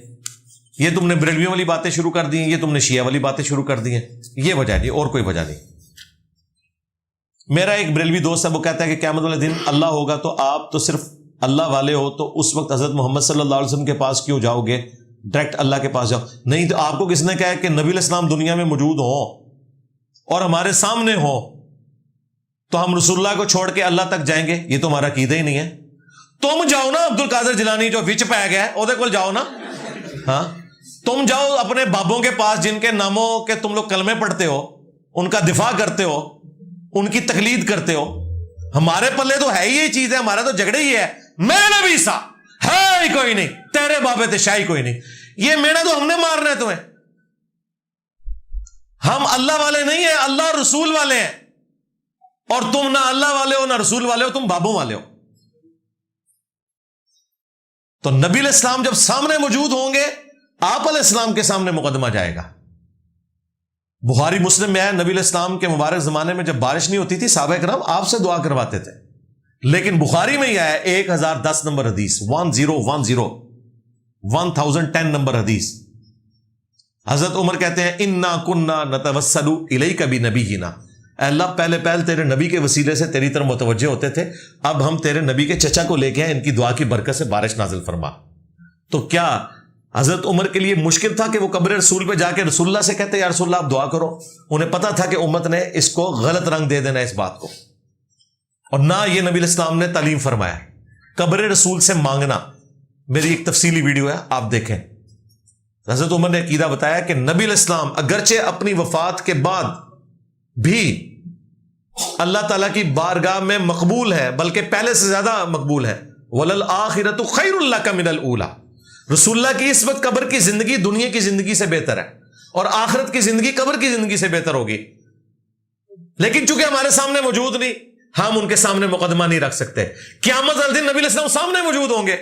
یہ تم نے بریلویوں والی باتیں شروع کر دی ہیں، یہ تم نے شیعہ والی باتیں شروع کر دی ہیں۔ یہ وجہ نہیں، اور کوئی وجہ نہیں۔ میرا ایک بریلوی دوست ہے، وہ کہتا ہے کہ قیامت والے دن اللہ ہوگا تو آپ تو صرف اللہ والے ہو، تو اس وقت حضرت محمد صلی اللہ علیہ وسلم کے پاس کیوں جاؤ گے؟ ڈائریکٹ اللہ کے پاس جاؤ۔ نہیں تو آپ کو کس نے کہا ہے کہ نبی علیہ السلام دنیا میں موجود ہوں اور ہمارے سامنے ہوں تو ہم رسول اللہ کو چھوڑ کے اللہ تک جائیں گے؟ یہ تو ہمارا عقیدہ ہی نہیں ہے۔ تم جاؤ نا عبد القادر جیلانی جو وچ پہ گیا ہے، وہ کول جاؤ نا۔ ہاں تم جاؤ اپنے بابوں کے پاس جن کے ناموں کے تم لوگ کلمے پڑھتے ہو، ان کا دفاع کرتے ہو، ان کی تقلید کرتے ہو۔ ہمارے پلے تو ہے ہی یہ چیز ہے، ہمارا تو جھگڑے ہی ہے، میرا بھی سا ہے ہی کوئی نہیں، تیرے بابے تے شاہی کوئی نہیں، یہ میرا تو ہم نے مارنا ہے تمہیں۔ ہم اللہ والے نہیں ہیں، اللہ رسول والے ہیں، اور تم نہ اللہ والے ہو نہ رسول والے ہو، تم بابوں والے ہو۔ تو نبی علیہ السلام جب سامنے موجود ہوں گے، آپ علیہ السلام کے سامنے مقدمہ جائے گا۔ بخاری مسلم میں ہے، نبی علیہ السلام کے مبارک زمانے میں جب بارش نہیں ہوتی تھی، صحابہ کرام آپ سے دعا کرواتے تھے، لیکن بخاری میں یہ ہے 1010 نمبر حدیث، 1010 نمبر حدیث، حضرت عمر کہتے ہیں انا کننا نتوسل الیک بنبینا، اے اللہ پہلے تیرے نبی کے وسیلے سے تیری طرف متوجہ ہوتے تھے، اب ہم تیرے نبی کے چچا کو لے کے ہیں، ان کی دعا کی برکت سے بارش نازل فرما۔ تو کیا حضرت عمر کے لیے مشکل تھا کہ وہ قبر رسول پہ جا کے رسول اللہ سے کہتے یا رسول اللہ آپ دعا کرو؟ انہیں پتا تھا کہ امت نے اس کو غلط رنگ دے دینا اس بات کو، اور نہ یہ نبی علیہ السلام نے تعلیم فرمایا قبر رسول سے مانگنا۔ میری ایک تفصیلی ویڈیو ہے، آپ دیکھیں۔ حضرت عمر نے عقیدہ بتایا کہ نبی علیہ السلام اگرچہ اپنی وفات کے بعد بھی اللہ تعالیٰ کی بارگاہ میں مقبول ہے، بلکہ پہلے سے زیادہ مقبول ہے، وَلَلْآخِرَةُ خَيْرٌ لَكَ مِنَ الْأُولَى، رسول اللہ کی اس وقت قبر کی زندگی دنیا کی زندگی سے بہتر ہے، اور آخرت کی زندگی قبر کی زندگی سے بہتر ہوگی، لیکن چونکہ ہمارے سامنے موجود نہیں، ہم ان کے سامنے مقدمہ نہیں رکھ سکتے۔ قیامت والے دن نبی علیہ السلام سامنے موجود ہوں گے،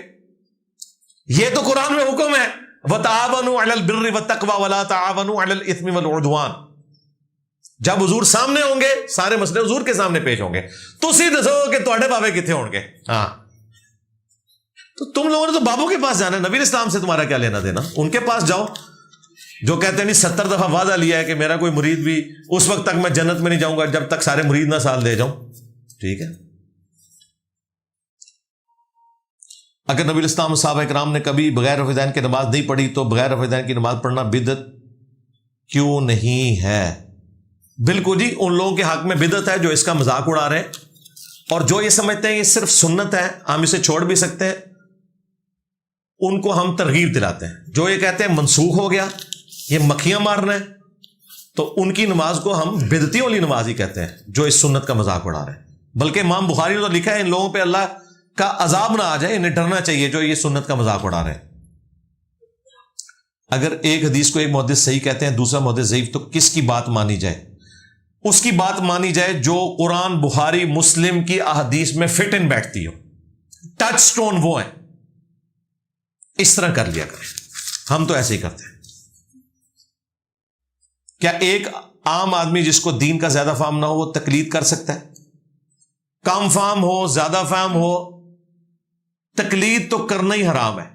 یہ تو قرآن میں حکم ہے، وَتَعَاوَنُوا عَلَى الْبِرِّ وَالتَّقْوَى وَلَا تَعَاوَنُوا عَلَى الْإِثْمِ وَالْعُدْوَانِ۔ جب حضور سامنے ہوں گے، سارے مسئلے حضور کے سامنے پیش ہوں گے، تو سی دسو کہ تواڈے بابے کتنے ہون گے؟ ہاں تو تم لوگوں نے تو بابوں کے پاس جانا ہے، نبی علیہ السلام سے تمہارا کیا لینا دینا؟ ان کے پاس جاؤ۔ جو کہتے ہیں نہیں 70 دفعہ وعدہ لیا ہے کہ میرا کوئی مرید بھی اس وقت تک میں جنت میں نہیں جاؤں گا جب تک سارے مرید نہ سال دے جاؤں. ٹھیک ہے. اگر نبی الاسلام صحابہ کرام نے کبھی بغیر رفع دین کی نماز نہیں پڑھی تو بغیر رفع دین کی نماز پڑھنا بدعت کیوں نہیں ہے؟ بالکل جی، ان لوگوں کے حق میں بدعت ہے جو اس کا مذاق اڑا رہے ہیں، اور جو یہ سمجھتے ہیں یہ صرف سنت ہے ہم اسے چھوڑ بھی سکتے ہیں، ان کو ہم ترغیب دلاتے ہیں. جو یہ کہتے ہیں منسوخ ہو گیا، یہ مکھیاں مارنا ہے، تو ان کی نماز کو ہم بدعتیوں والی نماز ہی کہتے ہیں جو اس سنت کا مذاق اڑا رہے ہیں. بلکہ امام بخاری نے تو لکھا ہے ان لوگوں پہ اللہ کا عذاب نہ آ جائے، انہیں ڈرنا چاہیے جو یہ سنت کا مذاق اڑا رہے ہیں. اگر ایک حدیث کو ایک محدث صحیح کہتے ہیں دوسرا محدث ضعیف، تو کس کی بات مانی جائے؟ اس کی بات مانی جائے جو قرآن بخاری مسلم کی احادیث میں فٹ ان بیٹھتی ہو. ٹچ سٹون وہ ہیں، اس طرح کر لیا کریں. ہم تو ایسے ہی کرتے ہیں. کیا ایک عام آدمی جس کو دین کا زیادہ فہم نہ ہو وہ تقلید کر سکتا ہے؟ کم فہم ہو زیادہ فہم ہو، تقلید تو کرنا ہی حرام ہے.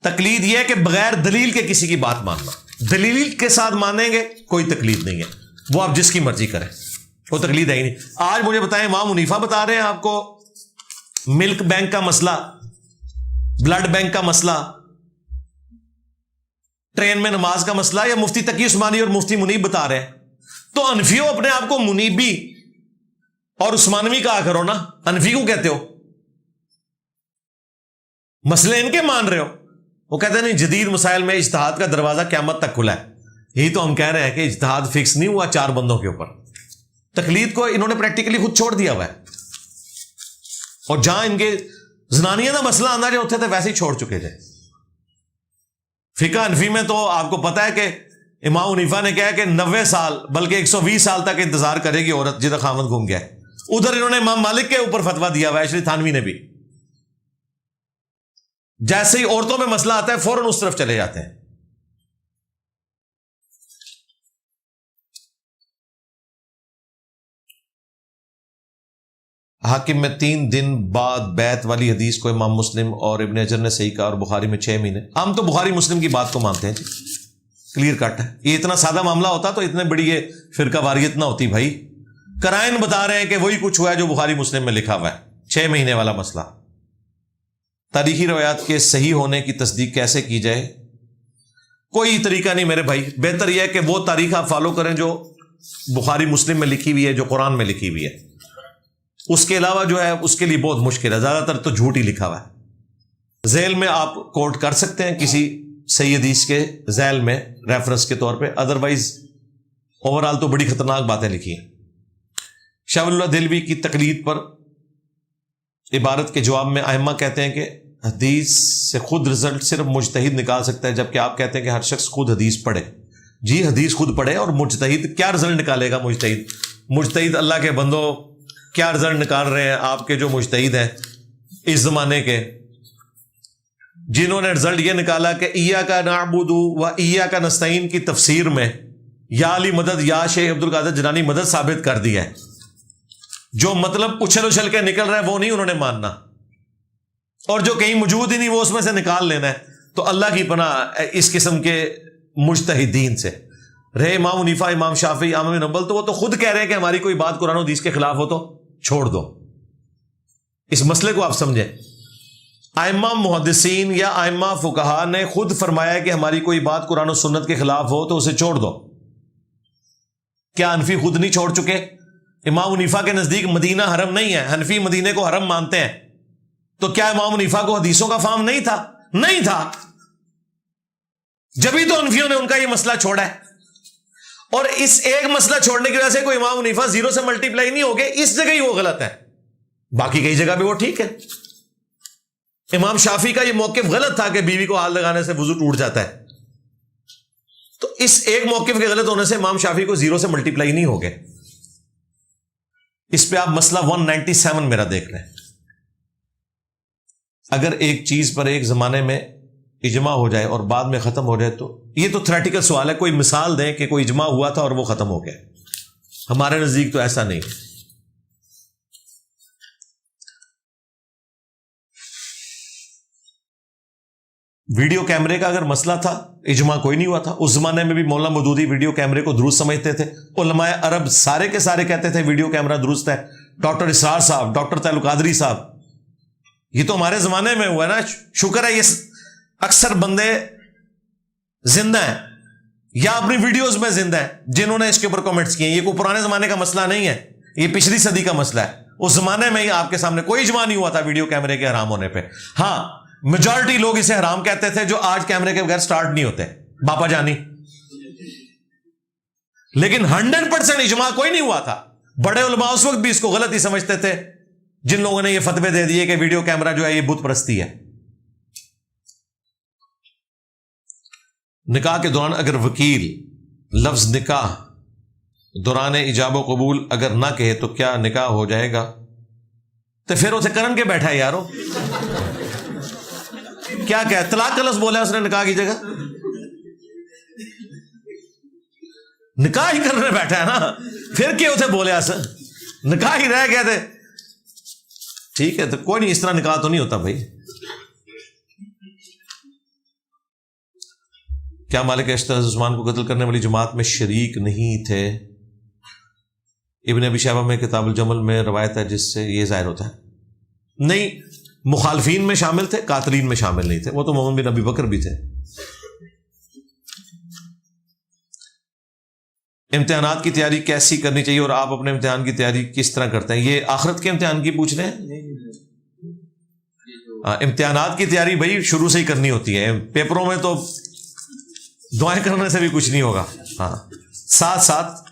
تقلید یہ ہے کہ بغیر دلیل کے کسی کی بات ماننا. دلیل کے ساتھ مانیں گے کوئی تقلید نہیں ہے، وہ آپ جس کی مرضی کریں، وہ تقلید ہے ہی نہیں. آج مجھے بتائیں، امام حنیفہ بتا رہے ہیں آپ کو ملک بینک کا مسئلہ، بلڈ بینک کا مسئلہ، ٹرین میں نماز کا مسئلہ، یا مفتی تقی عثمانی اور مفتی منیب بتا رہے ہیں. تو حنفیوں اپنے آپ کو منیبی اور عثمانوی کہا کرو نا. حنفی کو کہتے ہو، مسئلے ان کے مان رہے ہو. وہ کہتے ہیں نہیں، جدید مسائل میں اجتہاد کا دروازہ قیامت تک کھلا ہے. یہی تو ہم کہہ رہے ہیں کہ اجتہاد فکس نہیں ہوا 4 بندوں کے اوپر. تقلید کو انہوں نے پریکٹیکلی خود چھوڑ دیا ہوا ہے، اور جہاں ان کے زنانیہ کا مسئلہ آنا جو ہوتے تھے ویسے ہی چھوڑ چکے تھے. فقہ حنفی میں تو آپ کو پتا ہے کہ امام حنیفہ نے کہا کہ 90 سال بلکہ 120 سال تک انتظار کرے گی عورت جدھر خاوند گھوم گیا ہے. ادھر انہوں نے امام مالک کے اوپر فتویٰ دیا ہوا ہے، شری تھانوی نے بھی. جیسے ہی عورتوں میں مسئلہ آتا ہے فوراً اس طرف چلے جاتے ہیں. حاکم میں 3 دن بعد بیعت والی حدیث کو امام مسلم اور ابن حجر نے صحیح کہا، اور بخاری میں 6 مہینے. ہم تو بخاری مسلم کی بات کو مانتے ہیں، کلیئر کٹ ہے. یہ اتنا سادہ معاملہ ہوتا تو اتنے بڑی یہ فرقہ واریت نہ ہوتی بھائی. قرائن بتا رہے ہیں کہ وہی کچھ ہوا ہے جو بخاری مسلم میں لکھا ہوا ہے، 6 مہینے والا مسئلہ. تاریخی روایات کے صحیح ہونے کی تصدیق کیسے کی جائے؟ کوئی طریقہ نہیں میرے بھائی. بہتر یہ ہے کہ وہ تاریخ آپ فالو کریں جو بخاری مسلم میں لکھی ہوئی ہے، جو قرآن میں لکھی ہوئی ہے. اس کے علاوہ جو ہے اس کے لیے بہت مشکل ہے، زیادہ تر تو جھوٹ ہی لکھا ہوا ہے. ذیل میں آپ کوٹ کر سکتے ہیں کسی صحیح حدیث کے ذیل میں ریفرنس کے طور پہ، ادروائز اوورال تو بڑی خطرناک باتیں لکھی ہیں. شاہ ولی اللہ دہلوی کی تقلید پر عبارت کے جواب میں ائمہ کہتے ہیں کہ حدیث سے خود رزلٹ صرف مجتہد نکال سکتا ہے، جبکہ آپ کہتے ہیں کہ ہر شخص خود حدیث پڑھے. جی حدیث خود پڑھے، اور مجتہد کیا رزلٹ نکالے گا؟ مجتہد اللہ کے بندو کیا رزلٹ نکال رہے ہیں؟ آپ کے جو مجتہد ہیں اس زمانے کے، جنہوں نے رزلٹ یہ نکالا کہ ایاک نعبد و ایاک نستعین کی تفسیر میں یا علی مدد یا شیخ عبد القادر جیلانی مدد ثابت کر دیا ہے، جو مطلب اچھل اچھل کے نکل رہا ہے وہ نہیں انہوں نے ماننا، اور جو کہیں موجود ہی نہیں وہ اس میں سے نکال لینا ہے. تو اللہ کی پناہ اس قسم کے مجتہدین سے. رہے امام حنیفہ، امام شافعی، احمد بن حنبل، تو وہ تو خود کہہ رہے ہیں کہ ہماری کوئی بات قرآن و حدیث کے خلاف ہو تو چھوڑ دو. اس مسئلے کو آپ سمجھیں. ائمہ محدثین یا ائمہ فقہا نے خود فرمایا کہ ہماری کوئی بات قرآن و سنت کے خلاف ہو تو اسے چھوڑ دو. کیا حنفی خود نہیں چھوڑ چکے؟ امام حنیفہ کے نزدیک مدینہ حرم نہیں ہے، حنفی مدینے کو حرم مانتے ہیں. تو کیا امام حنیفہ کو حدیثوں کا فہم نہیں تھا؟ نہیں تھا. جبھی تو حنفیوں نے ان کا یہ مسئلہ چھوڑا ہے. اور اس ایک مسئلہ چھوڑنے کی وجہ سے کوئی امام حنیفہ 0 سے ملٹیپلائی نہیں ہو گئے. اس جگہ ہی وہ غلط ہے، باقی کئی جگہ بھی وہ ٹھیک ہے. امام شافعی کا یہ موقف غلط تھا کہ بیوی کو ہاتھ لگانے سے وضو ٹوٹ جاتا ہے. تو اس ایک موقف کے غلط ہونے سے امام شافعی کو 0 سے ملٹیپلائی نہیں ہو گئے. اس پہ آپ مسئلہ 197 میرا دیکھ لیں. اگر ایک چیز پر ایک زمانے میں اجماع ہو جائے اور بعد میں ختم ہو جائے، تو یہ تو تھریٹیکل سوال ہے. کوئی مثال دیں کہ کوئی اجماع ہوا تھا اور وہ ختم ہو گیا. ہمارے نزدیک تو ایسا نہیں. ویڈیو کیمرے کا اگر مسئلہ تھا اجماع کوئی نہیں ہوا تھا. اس زمانے میں بھی مولانا مودودی ویڈیو کیمرے کو درست سمجھتے تھے. علماء عرب سارے کے سارے کہتے تھے ویڈیو کیمرہ درست ہے. ڈاکٹر اسرار صاحب, ڈاکٹر تعلق قادری صاحب, یہ تو ہمارے زمانے میں ہوا ہے نا. شکر ہے یہ اکثر بندے زندہ ہیں یا اپنی ویڈیوز میں زندہ ہیں جنہوں نے اس کے اوپر کامنٹس کیے ہیں. یہ کوئی پرانے زمانے کا مسئلہ نہیں ہے, یہ پچھلی صدی کا مسئلہ ہے. اس زمانے میں ہی آپ کے سامنے کوئی اجماع نہیں ہوا تھا ویڈیو کیمرے کے حرام ہونے پہ. ہاں میجورٹی لوگ اسے حرام کہتے تھے جو آج کیمرے کے بغیر سٹارٹ نہیں ہوتے, باپا جانی. لیکن 100% اجماع کوئی نہیں ہوا تھا. بڑے علماء اس وقت بھی اس کو غلط ہی سمجھتے تھے جن لوگوں نے یہ فتوے دے دیے کہ ویڈیو کیمرہ جو ہے یہ بت پرستی ہے. نکاح کے دوران اگر وکیل لفظ نکاح دوران ایجاب و قبول اگر نہ کہے تو کیا نکاح ہو جائے گا؟ تو پھر اسے کرن کے بیٹھا ہے یارو, کیا کہ طلاق کا لفظ بولا اس نے نکاح کی جگہ, نکاح ہی کرنے بیٹھا ہے نا, پھر کیا اسے بولے ایسا, نکاح ہی رہ گئے تھے. ٹھیک ہے تو کوئی نہیں, اس طرح نکاح تو نہیں ہوتا بھائی. کیا مالک اشتر عثمان کو قتل کرنے والی جماعت میں شریک نہیں تھے؟ ابن ابی شیبہ میں کتاب الجمل میں روایت ہے جس سے یہ ظاہر ہوتا ہے. نہیں, مخالفین میں شامل تھے, قاتلین میں شامل نہیں تھے. وہ تو محمد بن ابی بکر بھی تھے. امتحانات کی تیاری کیسی کرنی چاہیے اور آپ اپنے امتحان کی تیاری کس طرح کرتے ہیں؟ یہ آخرت کے امتحان کی پوچھ رہے ہیں. امتحانات کی تیاری بھائی شروع سے ہی کرنی ہوتی ہے. پیپروں میں تو دعائیں کرنے سے بھی کچھ نہیں ہوگا. ہاں, ساتھ ساتھ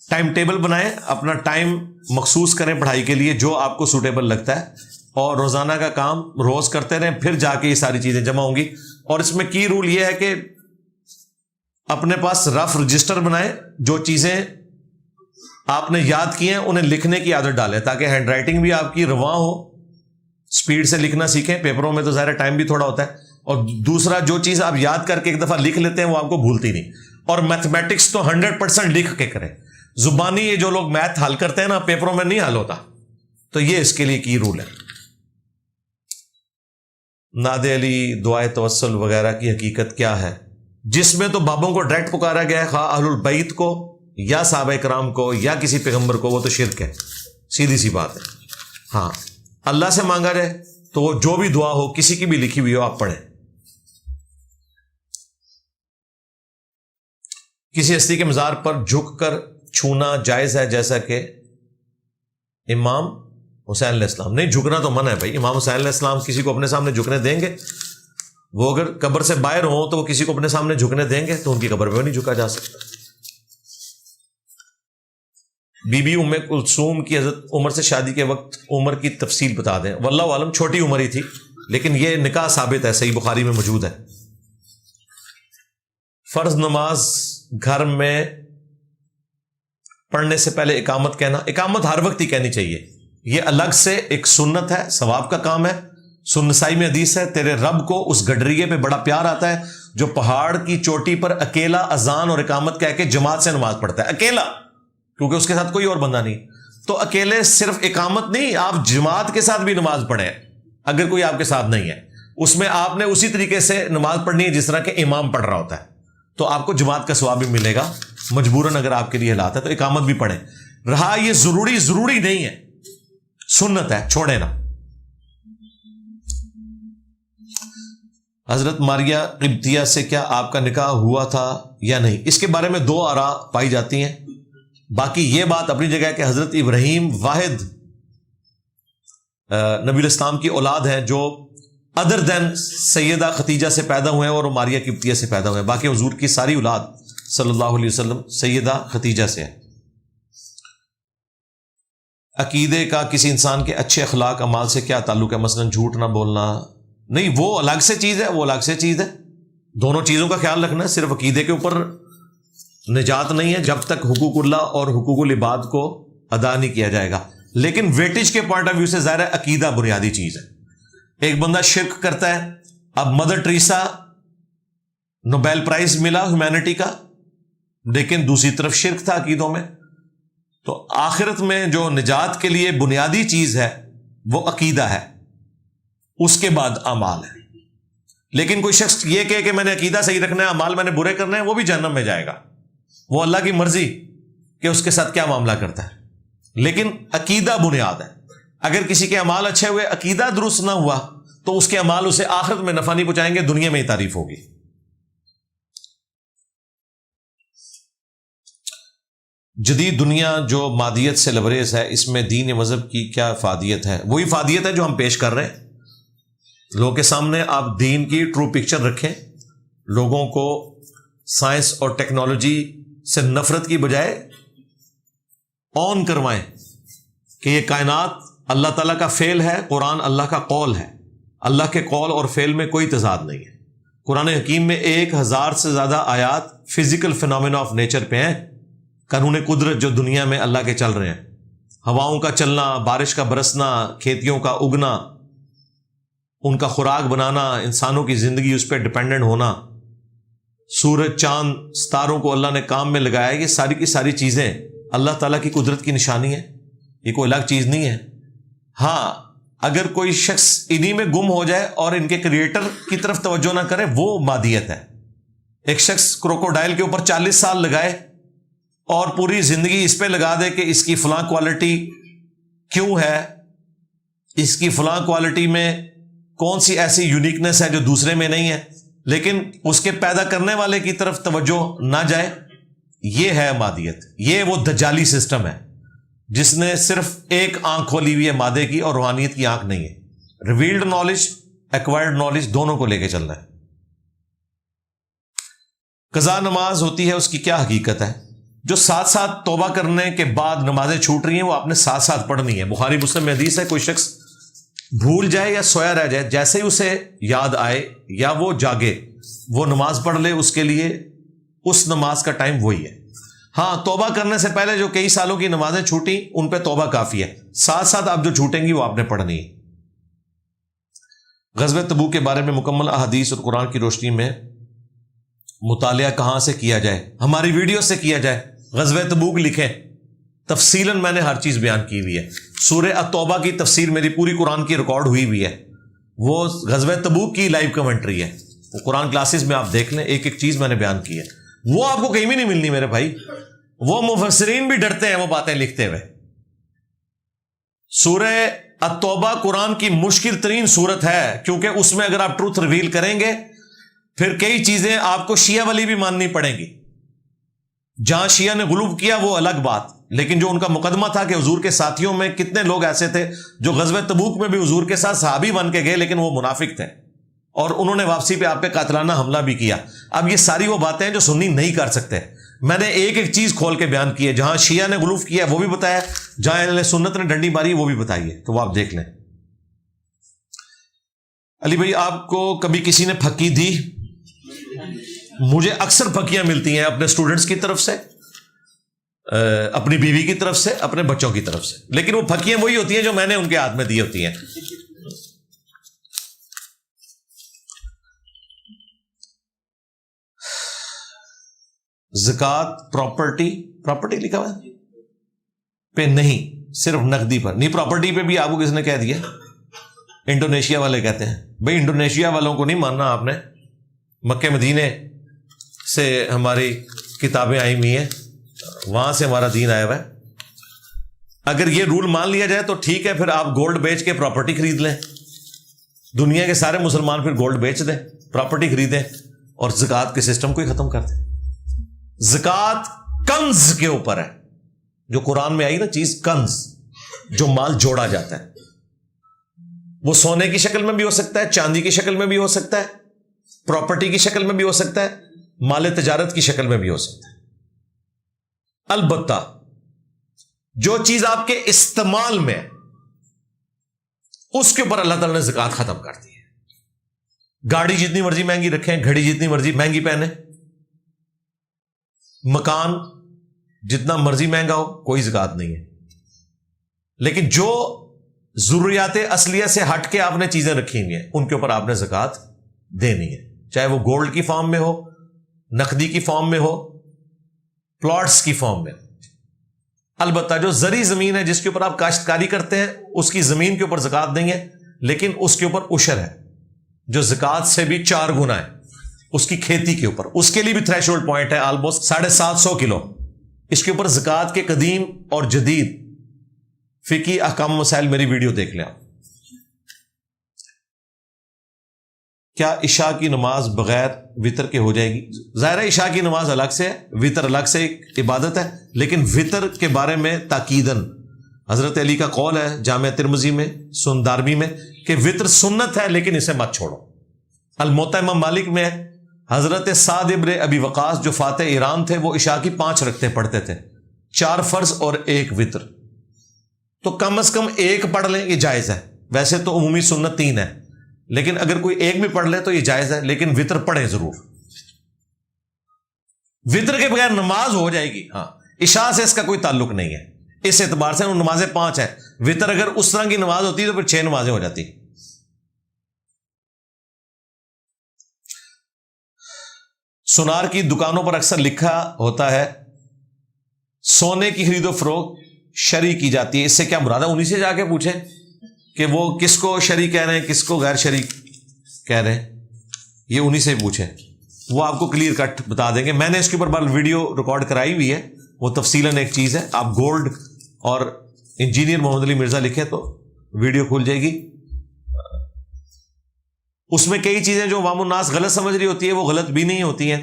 ٹائم ٹیبل بنائیں, اپنا ٹائم مخصوص کریں پڑھائی کے لیے جو آپ کو سوٹیبل لگتا ہے, اور روزانہ کا کام روز کرتے رہیں, پھر جا کے یہ ساری چیزیں جمع ہوں گی. اور اس میں کی رول یہ ہے کہ اپنے پاس رف رجسٹر بنائیں, جو چیزیں آپ نے یاد کی ہیں انہیں لکھنے کی عادت ڈالیں تاکہ ہینڈ رائٹنگ بھی آپ کی رواں ہو, سپیڈ سے لکھنا سیکھیں. پیپروں میں تو ظاہر ٹائم بھی تھوڑا ہوتا ہے. اور دوسرا, جو چیز آپ یاد کر کے ایک دفعہ لکھ لیتے ہیں وہ آپ کو بھولتی نہیں. اور میتھمیٹکس تو 100% لکھ کے کریں. زبانی یہ جو لوگ میتھ حل کرتے ہیں نا, پیپروں میں نہیں حل ہوتا. تو یہ اس کے لیے کی رول ہے. ناد علی, دعائے توسل وغیرہ کی حقیقت کیا ہے؟ جس میں تو بابوں کو ڈائریکٹ پکارا گیا ہے, خواہ اہل البیت کو یا صحابہ کرام کو یا کسی پیغمبر کو, وہ تو شرک ہے, سیدھی سی بات ہے. ہاں, اللہ سے مانگا جائے تو وہ جو بھی دعا ہو, کسی کی بھی لکھی ہوئی ہو, آپ پڑھیں. کسی ہستی کے مزار پر جھک کر چھونا جائز ہے جیسا کہ امام حسین علیہ السلام؟ نہیں, جھکنا تو منع ہے بھائی. امام حسین علیہ السلام کسی کو اپنے سامنے جھکنے دیں گے؟ وہ اگر قبر سے باہر ہوں تو وہ کسی کو اپنے سامنے جھکنے دیں گے؟ تو ان کی قبر پہ نہیں جھکا جا سکتا. بی بی ام کلثوم کی حضرت عمر سے شادی کے وقت عمر کی تفصیل بتا دیں. واللہ عالم, چھوٹی عمر ہی تھی, لیکن یہ نکاح ثابت ہے, صحیح بخاری میں موجود ہے. فرض نماز گھر میں پڑھنے سے پہلے اقامت کہنا, اقامت ہر وقت ہی کہنی چاہیے. یہ الگ سے ایک سنت ہے, ثواب کا کام ہے. سنسائی میں حدیث ہے, تیرے رب کو اس گڈریے پہ بڑا پیار آتا ہے جو پہاڑ کی چوٹی پر اکیلا اذان اور اقامت کہہ کے جماعت سے نماز پڑھتا ہے. اکیلا, کیونکہ اس کے ساتھ کوئی اور بندہ نہیں. تو اکیلے صرف اقامت نہیں, آپ جماعت کے ساتھ بھی نماز پڑھیں اگر کوئی آپ کے ساتھ نہیں ہے. اس میں آپ نے اسی طریقے سے نماز پڑھنی ہے جس طرح کہ امام پڑھ رہا ہوتا ہے, تو آپ کو جماعت کا ثواب بھی ملے گا. مجبوراً اگر آپ کے لیے حالات ہے تو اقامت بھی پڑھیں. رہا یہ ضروری نہیں ہے, سنت ہے, چھوڑے نا. حضرت ماریہ قبطیہ سے کیا آپ کا نکاح ہوا تھا یا نہیں؟ اس کے بارے میں دو آراء پائی جاتی ہیں. باقی یہ بات اپنی جگہ ہے کہ حضرت ابراہیم واحد نبی الاسلام کی اولاد ہیں جو ادر دین سیدہ ختیجہ سے پیدا ہوئے ہیں اور ماریہ قبطیہ سے پیدا ہوئے ہیں. باقی حضور کی ساری اولاد صلی اللہ علیہ وسلم سیدہ ختیجہ سے ہے. عقیدے کا کسی انسان کے اچھے اخلاق اعمال سے کیا تعلق ہے؟ مثلا جھوٹ نہ بولنا. نہیں, وہ الگ سے چیز ہے, وہ الگ سے چیز ہے. دونوں چیزوں کا خیال رکھنا ہے. صرف عقیدے کے اوپر نجات نہیں ہے جب تک حقوق اللہ اور حقوق العباد کو ادا نہیں کیا جائے گا. لیکن ویٹیج کے پوائنٹ آف ویو سے ظاہر ہے عقیدہ بنیادی چیز ہے. ایک بندہ شرک کرتا ہے, اب مدر ٹریسا نوبیل پرائز ملا ہیومینٹی کا, لیکن دوسری طرف شرک تھا عقیدوں میں. تو آخرت میں جو نجات کے لیے بنیادی چیز ہے وہ عقیدہ ہے, اس کے بعد اعمال ہے. لیکن کوئی شخص یہ کہے کہ میں نے عقیدہ صحیح رکھنا ہے، اعمال میں نے برے کرنے ہیں، وہ بھی جہنم میں جائے گا. وہ اللہ کی مرضی کہ اس کے ساتھ کیا معاملہ کرتا ہے. لیکن عقیدہ بنیاد ہے. اگر کسی کے اعمال اچھے ہوئے، عقیدہ درست نہ ہوا، تو اس کے اعمال اسے آخرت میں نفع نہیں پہنچائیں گے، دنیا میں ہی تعریف ہوگی. جدید دنیا جو مادیت سے لبریز ہے، اس میں دین مذہب کی کیا افادیت ہے؟ وہی افادیت ہے جو ہم پیش کر رہے ہیں. لوگوں کے سامنے آپ دین کی ٹرو پکچر رکھیں، لوگوں کو سائنس اور ٹیکنالوجی سے نفرت کی بجائے آن کروائیں کہ یہ کائنات اللہ تعالیٰ کا فعل ہے، قرآن اللہ کا قول ہے. اللہ کے قول اور فعل میں کوئی تضاد نہیں ہے. قرآن حکیم میں 1000 سے زیادہ آیات فزیکل فینومینا آف نیچر پہ ہیں. قانون قدرت جو دنیا میں اللہ کے چل رہے ہیں، ہواؤں کا چلنا، بارش کا برسنا، کھیتیوں کا اگنا، ان کا خوراک بنانا، انسانوں کی زندگی اس پہ ڈپینڈنٹ ہونا، سورج چاند ستاروں کو اللہ نے کام میں لگایا. یہ ساری کی ساری چیزیں اللہ تعالیٰ کی قدرت کی نشانی ہے، یہ کوئی الگ چیز نہیں ہے. ہاں، اگر کوئی شخص انہی میں گم ہو جائے اور ان کے کریٹر کی طرف توجہ نہ کرے، وہ مادیت ہے. ایک شخص کروکوڈائل کے اوپر 40 سال لگائے اور پوری زندگی اس پہ لگا دے کہ اس کی فلاں کوالٹی کیوں ہے، اس کی فلاں کوالٹی میں کون سی ایسی یونیکنیس ہے جو دوسرے میں نہیں ہے، لیکن اس کے پیدا کرنے والے کی طرف توجہ نہ جائے. یہ ہے مادیت. یہ وہ دجالی سسٹم ہے جس نے صرف ایک آنکھ کھولی ہوئی ہے مادے کی، اور روحانیت کی آنکھ نہیں ہے. ریویلڈ نالج، ایکوائرڈ نالج دونوں کو لے کے چل رہا ہے. قضا نماز ہوتی ہے، اس کی کیا حقیقت ہے؟ جو ساتھ ساتھ توبہ کرنے کے بعد نمازیں چھوٹ رہی ہیں، وہ آپ نے ساتھ ساتھ پڑھنی ہے. بخاری مسلم میں حدیث ہے، کوئی شخص بھول جائے یا سویا رہ جائے، جیسے ہی اسے یاد آئے یا وہ جاگے، وہ نماز پڑھ لے. اس کے لیے اس نماز کا ٹائم وہی ہے. ہاں، توبہ کرنے سے پہلے جو کئی سالوں کی نمازیں چھوٹی، ان پہ توبہ کافی ہے. ساتھ ساتھ آپ جو چھوٹیں گی وہ آپ نے پڑھنی ہے. غزوہ تبوک کے بارے میں مکمل احادیث اور قرآن کی روشنی میں مطالعہ کہاں سے کیا جائے؟ ہماری ویڈیو سے کیا جائے. غزوہ تبوک لکھیں، تفصیلاً میں نے ہر چیز بیان کی ہوئی ہے. سورہ التوبہ کی تفسیر میری پوری قرآن کی ریکارڈ ہوئی ہے. وہ غزوہ تبوک کی لائیو کمنٹری ہے. وہ قرآن کلاسز میں آپ دیکھ لیں، ایک ایک چیز میں نے بیان کی ہے. وہ آپ کو کہیں بھی نہیں ملنی میرے بھائی. وہ مفسرین بھی ڈرتے ہیں وہ باتیں لکھتے ہوئے. سورہ التوبہ قرآن کی مشکل ترین سورت ہے، کیونکہ اس میں اگر آپ ٹروتھ ریویل کریں گے، پھر کئی چیزیں آپ کو شیعہ والی بھی ماننی پڑیں گی. جہاں شیعہ نے غلو کیا وہ الگ بات، لیکن جو ان کا مقدمہ تھا کہ حضور کے ساتھیوں میں کتنے لوگ ایسے تھے جو غزوہ تبوک میں بھی حضور کے ساتھ صحابی بن کے گئے، لیکن وہ منافق تھے اور انہوں نے واپسی پہ آپ پہ قاتلانہ حملہ بھی کیا. اب یہ ساری وہ باتیں ہیں جو سنی نہیں کر سکتے. میں نے ایک ایک چیز کھول کے بیان کی ہے. جہاں شیعہ نے غلو کیا وہ بھی بتایا، جہاں اہل سنت نے ڈنڈی ماری وہ بھی بتائیے، تو وہ آپ دیکھ لیں. علی بھائی، آپ کو کبھی کسی نے پھکی دی؟ مجھے اکثر پھکیاں ملتی ہیں اپنے اسٹوڈنٹس کی طرف سے، اپنی بیوی کی طرف سے، اپنے بچوں کی طرف سے، لیکن وہ پھکیاں وہی ہوتی ہیں جو میں نے ان کے ہاتھ میں دی ہوتی ہیں. زکوٰۃ پراپرٹی لکھا ہوا ہے پہ نہیں، صرف نقدی پر نہیں. پراپرٹی پہ بھی آپ کو کس نے کہہ دیا؟ انڈونیشیا والے کہتے ہیں. بھائی انڈونیشیا والوں کو نہیں ماننا آپ نے، مکہ مدینے سے ہماری کتابیں آئی ہوئی ہیں، وہاں سے ہمارا دین آیا ہوا ہے. اگر یہ رول مان لیا جائے تو ٹھیک ہے، پھر آپ گولڈ بیچ کے پراپرٹی خرید لیں. دنیا کے سارے مسلمان پھر گولڈ بیچ دیں، پراپرٹی خریدیں اور زکوٰۃ کے سسٹم کو ہی ختم کر دیں. زکوٰۃ کنز کے اوپر ہے، جو قرآن میں آئی نا چیز، کنز، جو مال جوڑا جاتا ہے. وہ سونے کی شکل میں بھی ہو سکتا ہے، چاندی کی شکل میں بھی ہو سکتا ہے، پراپرٹی کی شکل میں بھی ہو سکتا ہے، مال تجارت کی شکل میں بھی ہو سکتا ہے. البتہ جو چیز آپ کے استعمال میں ہے اس کے اوپر اللہ تعالیٰ نے زکوٰۃ ختم کر دی ہے. گاڑی جتنی مرضی مہنگی رکھیں، گھڑی جتنی مرضی مہنگی پہنیں، مکان جتنا مرضی مہنگا ہو، کوئی زکوٰۃ نہیں ہے. لیکن جو ضروریات اصلیہ سے ہٹ کے آپ نے چیزیں رکھی ہوئی ہیں ان کے اوپر آپ نے زکوٰۃ دینی ہے، چاہے وہ گولڈ کی فارم میں ہو، نقدی کی فارم میں ہو، پلاٹس کی فارم میں. البتہ جو زرعی زمین ہے جس کے اوپر آپ کاشتکاری کرتے ہیں، اس کی زمین کے اوپر زکوٰۃ نہیں ہے، لیکن اس کے اوپر عشر ہے. جو زکات سے بھی 4 گنا ہے اس کی کھیتی کے اوپر. اس کے لیے بھی تھریش ہولڈ پوائنٹ ہے آلموسٹ 750 کلو. اس کے اوپر زکات کے قدیم اور جدید فقہی احکام مسائل میری ویڈیو دیکھ لیں. کیا عشاء کی نماز بغیر وطر کے ہو جائے گی؟ ظاہر ہے عشاء کی نماز الگ سے ہے، وطر الگ سے ایک عبادت ہے، لیکن وطر کے بارے میں تاکیدن حضرت علی کا قول ہے جامع ترمذی میں، سنن دارمی میں، کہ وطر سنت ہے لیکن اسے مت چھوڑو. الموطا امام مالک میں حضرت سعد ابن ابی وقاص جو فاتح ایران تھے وہ عشاء کی 5 رکعتیں پڑھتے تھے، 4 فرض اور 1 وطر. تو کم از کم 1 پڑھ لیں، یہ جائز ہے. ویسے تو عمومی سنت 3 ہے، لیکن اگر کوئی 1 بھی پڑھ لے تو یہ جائز ہے، لیکن وطر پڑھیں ضرور. وطر کے بغیر نماز ہو جائے گی، ہاں عشاء سے اس کا کوئی تعلق نہیں ہے. اس اعتبار سے نمازیں 5 ہیں، وطر اگر اس طرح کی نماز ہوتی تو پھر 6 نمازیں ہو جاتی. سونار کی دکانوں پر اکثر لکھا ہوتا ہے سونے کی خرید و فروخت شرعی کی جاتی ہے، اس سے کیا مراد ہے؟ انہی سے جا کے پوچھیں کہ وہ کس کو شرعی کہہ رہے ہیں، کس کو غیر شرعی کہہ رہے ہیں. یہ انہی سے پوچھیں، وہ آپ کو کلیئر کٹ بتا دیں گے. میں نے اس کے اوپر ویڈیو ریکارڈ کرائی ہوئی ہے، وہ تفصیلاً ایک چیز ہے. آپ گولڈ اور انجینئر محمد علی مرزا لکھیں تو ویڈیو کھل جائے گی. اس میں کئی چیزیں جو عوام الناس غلط سمجھ رہی ہوتی ہے وہ غلط بھی نہیں ہوتی ہیں.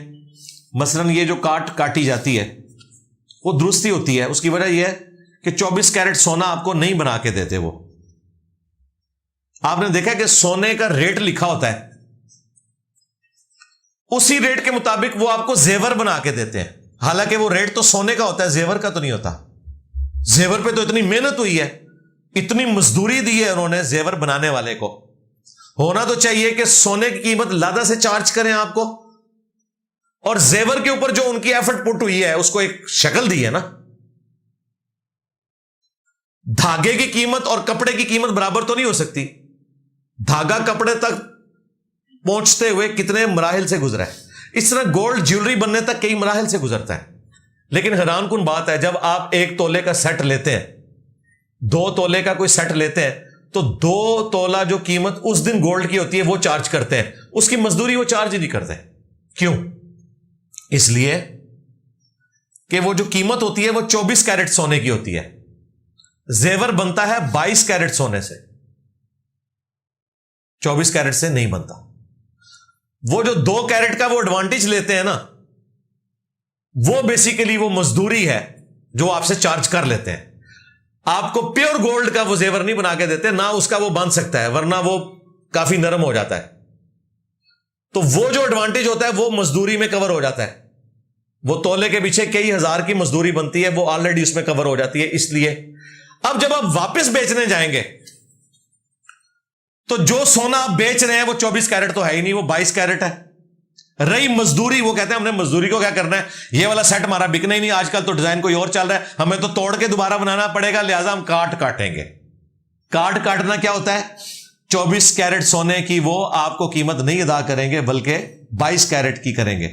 مثلاً یہ جو کاٹی جاتی ہے وہ درستی ہوتی ہے. اس کی وجہ یہ ہے کہ 24 کیرٹ سونا آپ کو نہیں بنا کے دیتے. وہ آپ نے دیکھا کہ سونے کا ریٹ لکھا ہوتا ہے، اسی ریٹ کے مطابق وہ آپ کو زیور بنا کے دیتے ہیں، حالانکہ وہ ریٹ تو سونے کا ہوتا ہے، زیور کا تو نہیں ہوتا. زیور پہ تو اتنی محنت ہوئی ہے، اتنی مزدوری دی ہے انہوں نے زیور بنانے والے کو. ہونا تو چاہیے کہ سونے کی قیمت لادہ سے چارج کریں آپ کو، اور زیور کے اوپر جو ان کی ایفرٹ پٹ ہوئی ہے اس کو ایک شکل دی ہے نا. دھاگے کی قیمت اور کپڑے کی قیمت برابر تو نہیں ہو سکتی. دھاگا کپڑے تک پہنچتے ہوئے کتنے مراحل سے گزرا ہے. اس طرح گولڈ جیولری بننے تک کئی مراحل سے گزرتا ہے. لیکن حیران کن بات ہے، جب آپ 1 تولے کا سیٹ لیتے ہیں، 2 تولے کا کوئی سیٹ لیتے ہیں، تو 2 تولہ جو قیمت اس دن گولڈ کی ہوتی ہے وہ چارج کرتے ہیں، اس کی مزدوری وہ چارج ہی نہیں کرتے. کیوں؟ اس لیے کہ وہ جو قیمت ہوتی ہے وہ 24 کیرٹ سونے کی ہوتی ہے. زیور بنتا ہے 22 کیرٹ سونے سے، 24 کیرٹ سے نہیں بنتا. وہ جو 2 کیرٹ کا وہ ایڈوانٹیج لیتے ہیں نا، وہ بیسیکلی وہ مزدوری ہے جو آپ سے چارج کر لیتے ہیں. آپ کو پیور گولڈ کا وہ زیور نہیں بنا کے دیتے، نہ اس کا وہ بن سکتا ہے، ورنہ وہ کافی نرم ہو جاتا ہے. تو وہ جو ایڈوانٹیج ہوتا ہے وہ مزدوری میں کور ہو جاتا ہے. وہ تولے کے پیچھے کئی ہزار کی مزدوری بنتی ہے، وہ آلریڈی اس میں کور ہو جاتی ہے. اس لیے اب جب آپ واپس بیچنے جائیں گے تو جو سونا آپ بیچ رہے ہیں وہ 24 کیرٹ تو ہے ہی نہیں، وہ 22 کیرٹ ہے. رہی مزدوری، وہ کہتے ہیں ہم نے مزدوری کو کیا کرنا ہے، یہ والا سیٹ ہمارا بکنا ہی نہیں، آج کل تو ڈیزائن کوئی اور چل رہا ہے، ہمیں تو توڑ کے دوبارہ بنانا پڑے گا، لہٰذا ہم کاٹیں گے. کاٹنا کیا ہوتا ہے؟ 24 کیرٹ سونے کی وہ آپ کو قیمت نہیں ادا کریں گے، بلکہ 22 کیرٹ کی کریں گے.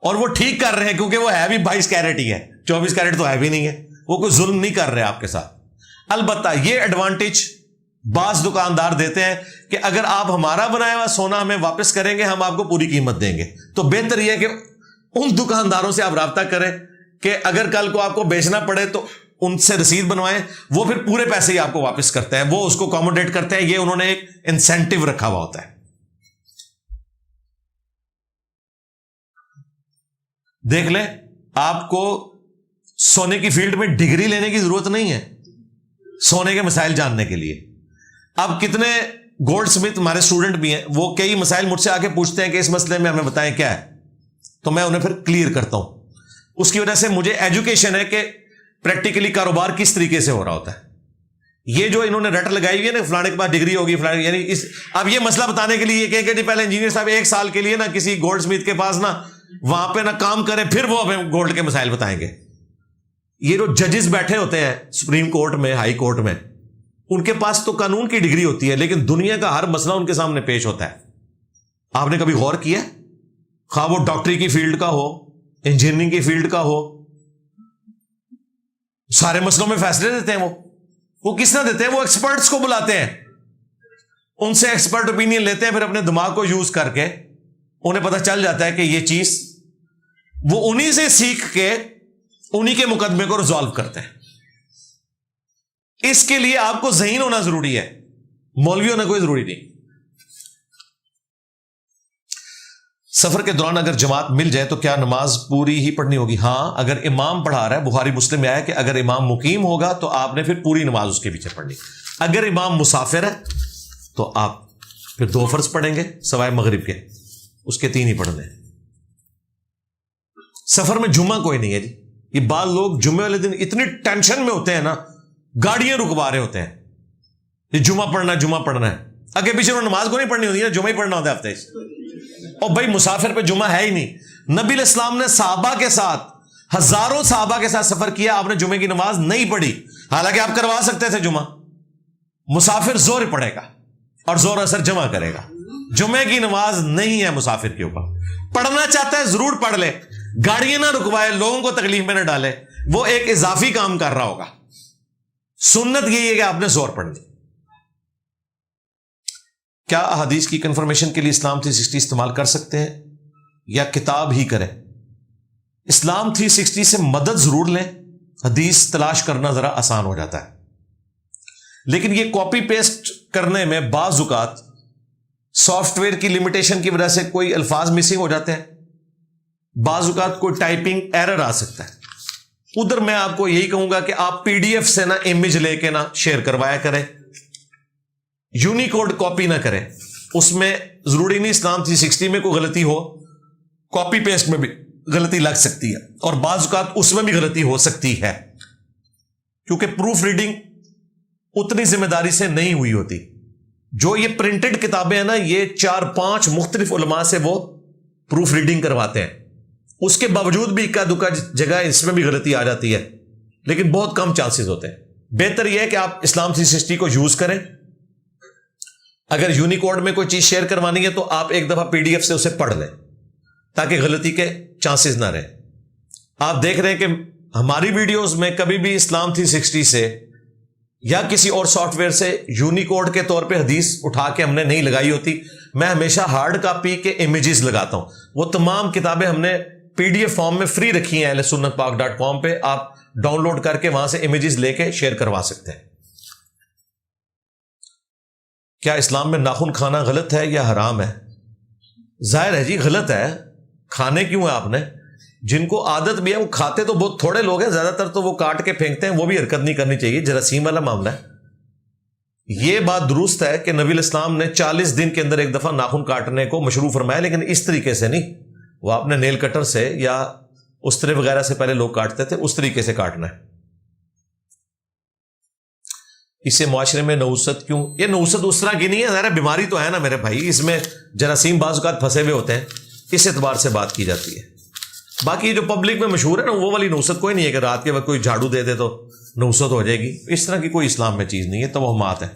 اور وہ ٹھیک کر رہے ہیں کیونکہ وہ ہے بھی 22 کیرٹ ہی ہے، 24 کیرٹ تو ہے بھی نہیں ہے. وہ کوئی ظلم نہیں کر رہے آپ کے ساتھ. البتہ یہ ایڈوانٹیج بعض دکاندار دیتے ہیں کہ اگر آپ ہمارا بنایا ہوا سونا ہمیں واپس کریں گے ہم آپ کو پوری قیمت دیں گے. تو بہتر یہ ہے کہ ان دکانداروں سے آپ رابطہ کریں کہ اگر کل کو آپ کو بیچنا پڑے تو ان سے رسید بنوائیں، وہ پھر پورے پیسے ہی آپ کو واپس کرتے ہیں، وہ اس کو اکوموڈیٹ کرتے ہیں. یہ انہوں نے ایک انسینٹیو رکھا ہوا ہوتا ہے. دیکھ لیں، آپ کو سونے کی فیلڈ میں ڈگری لینے کی ضرورت نہیں ہے سونے کے مسائل جاننے کے لیے. اب کتنے گولڈ سمتھ ہمارے اسٹوڈنٹ بھی ہیں، وہ کئی مسائل مجھ سے آ کے پوچھتے ہیں کہ اس مسئلے میں ہمیں بتائیں کیا ہے، تو میں انہیں پھر کلیئر کرتا ہوں. اس کی وجہ سے مجھے ایجوکیشن ہے کہ پریکٹیکلی کاروبار کس طریقے سے ہو رہا ہوتا ہے. یہ جو انہوں نے رٹ لگائی ہوئی ہے نا فلانے کے پاس ڈگری ہوگی فلانے، یعنی اب یہ مسئلہ بتانے کے لیے کہ جی پہلے انجینئر صاحب 1 سال کے لیے نا کسی گولڈ سمتھ کے پاس نا وہاں پہ نا کام کریں، پھر وہ ہمیں گولڈ کے مسائل بتائیں گے. یہ جو ججز بیٹھے ہوتے ہیں سپریم کورٹ میں، ہائی کورٹ میں، ان کے پاس تو قانون کی ڈگری ہوتی ہے، لیکن دنیا کا ہر مسئلہ ان کے سامنے پیش ہوتا ہے. آپ نے کبھی غور کیا؟ خواہ وہ ڈاکٹری کی فیلڈ کا ہو، انجینئرنگ کی فیلڈ کا ہو، سارے مسئلوں میں فیصلے دیتے ہیں. وہ کس طرح دیتے ہیں؟ وہ ایکسپرٹس کو بلاتے ہیں. ان سے ایکسپرٹ اوپینین لیتے ہیں, پھر اپنے دماغ کو یوز کر کے انہیں پتہ چل جاتا ہے کہ یہ چیز, وہ انہی سے سیکھ کے انہی کے مقدمے کو ریزالو کرتے ہیں. اس کے لیے آپ کو ذہین ہونا ضروری ہے, مولوی ہونا کوئی ضروری نہیں. سفر کے دوران اگر جماعت مل جائے تو کیا نماز پوری ہی پڑھنی ہوگی؟ ہاں, اگر امام پڑھا رہا ہے, بخاری مسلم میں آیا کہ اگر امام مقیم ہوگا تو آپ نے پھر پوری نماز اس کے پیچھے پڑھنی. اگر امام مسافر ہے تو آپ پھر 2 فرض پڑھیں گے سوائے مغرب کے, اس کے 3 ہی پڑھنے. سفر میں جمعہ کوئی نہیں ہے جی. یہ بعض لوگ جمعے والے دن اتنی ٹینشن میں ہوتے ہیں نا, گاڑیاں رکوا رہے ہوتے ہیں, یہ جمعہ پڑھنا ہے. آگے پیچھے انہوں نے نماز کو نہیں پڑھنی ہوتی ہے, جمعہ ہی پڑھنا ہوتا ہے ہفتے سے. اور بھائی مسافر پہ جمعہ ہے ہی نہیں. نبی علیہ السلام نے صحابہ کے ساتھ, ہزاروں صحابہ کے ساتھ سفر کیا, آپ نے جمعے کی نماز نہیں پڑھی, حالانکہ آپ کروا سکتے تھے جمعہ. مسافر زور پڑھے گا اور زور اثر جمع کرے گا. جمعے کی نماز نہیں ہے مسافر کے اوپر. پڑھنا چاہتا ہے ضرور پڑھ لے, گاڑیاں نہ رکوائے, لوگوں کو تکلیف میں نہ ڈالے, وہ ایک اضافی کام کر رہا ہوگا. سنت یہی ہے کہ آپ نے زور پڑھ لی. کیا احادیث کی کنفرمیشن کے لیے اسلام 360 استعمال کر سکتے ہیں یا کتاب ہی کریں؟ اسلام 360 سے مدد ضرور لیں, حدیث تلاش کرنا ذرا آسان ہو جاتا ہے, لیکن یہ کاپی پیسٹ کرنے میں بعض اوقات سافٹ ویئر کی لمیٹیشن کی وجہ سے کوئی الفاظ مسنگ ہو جاتے ہیں, بعض اوقات کوئی ٹائپنگ ایرر آ سکتا ہے. ادھر میں آپ کو یہی کہوں گا کہ آپ پی ڈی ایف سے نہ امیج لے کے نہ شیئر کروایا کریں, یونیکوڈ کاپی نہ کریں. اس میں ضروری نہیں اسلام 360 میں کوئی غلطی ہو, کاپی پیسٹ میں بھی غلطی لگ سکتی ہے, اور بعض اوقات اس میں بھی غلطی ہو سکتی ہے, کیونکہ پروف ریڈنگ اتنی ذمہ داری سے نہیں ہوئی ہوتی. جو یہ پرنٹڈ کتابیں ہیں نا, یہ 4-5 مختلف علماء سے وہ پروف ریڈنگ کرواتے ہیں, اس کے باوجود بھی اکا دکا جگہ اس میں بھی غلطی آ جاتی ہے, لیکن بہت کم چانسز ہوتے ہیں. بہتر یہ ہے کہ آپ اسلام 360 کو یوز کریں. اگر یونیکوڈ میں کوئی چیز شیئر کروانی ہے تو آپ ایک دفعہ پی ڈی ایف سے اسے پڑھ لیں, تاکہ غلطی کے چانسز نہ رہیں. آپ دیکھ رہے ہیں کہ ہماری ویڈیوز میں کبھی بھی اسلام 360 سے یا کسی اور سافٹ ویئر سے یونیکوڈ کے طور پہ حدیث اٹھا کے ہم نے نہیں لگائی ہوتی. میں ہمیشہ ہارڈ کاپی کے امیجز لگاتا ہوں. وہ تمام کتابیں ہم نے پی ڈی ایف فارم میں فری رکھی ہیں ahlsunnatpak.com پہ, آپ ڈاؤن لوڈ کر کے وہاں سے امیجز لے کے شیئر کروا سکتے ہیں. کیا اسلام میں ناخن کھانا غلط ہے یا حرام ہے؟ ظاہر ہے جی غلط ہے. کھانے کیوں ہے آپ نے؟ جن کو عادت بھی ہے وہ کھاتے تو بہت تھوڑے لوگ ہیں, زیادہ تر تو وہ کاٹ کے پھینکتے ہیں. وہ بھی حرکت نہیں کرنی چاہیے, جراثیم والا معاملہ ہے. یہ بات درست ہے کہ نبی علیہ السلام نے 40 دن کے اندر ایک دفعہ ناخن کاٹنے کو مشروع فرمایا, لیکن اس طریقے سے نہیں. وہ آپ نے نیل کٹر سے یا استرے وغیرہ سے پہلے لوگ کاٹتے تھے, اس طریقے سے کاٹنا ہے. اسے معاشرے میں نوست کیوں؟ یہ نوست اس طرح کی نہیں ہے, ظاہر بیماری تو ہے نا میرے بھائی, اس میں جراثیم بعض اوقات پھنسے ہوئے ہوتے ہیں, اس اعتبار سے بات کی جاتی ہے. باقی جو پبلک میں مشہور ہے نا, وہ والی نوست کوئی نہیں ہے کہ رات کے وقت کوئی جھاڑو دے دے تو نوست ہو جائے گی. اس طرح کی کوئی اسلام میں چیز نہیں ہے, توہمات ہے.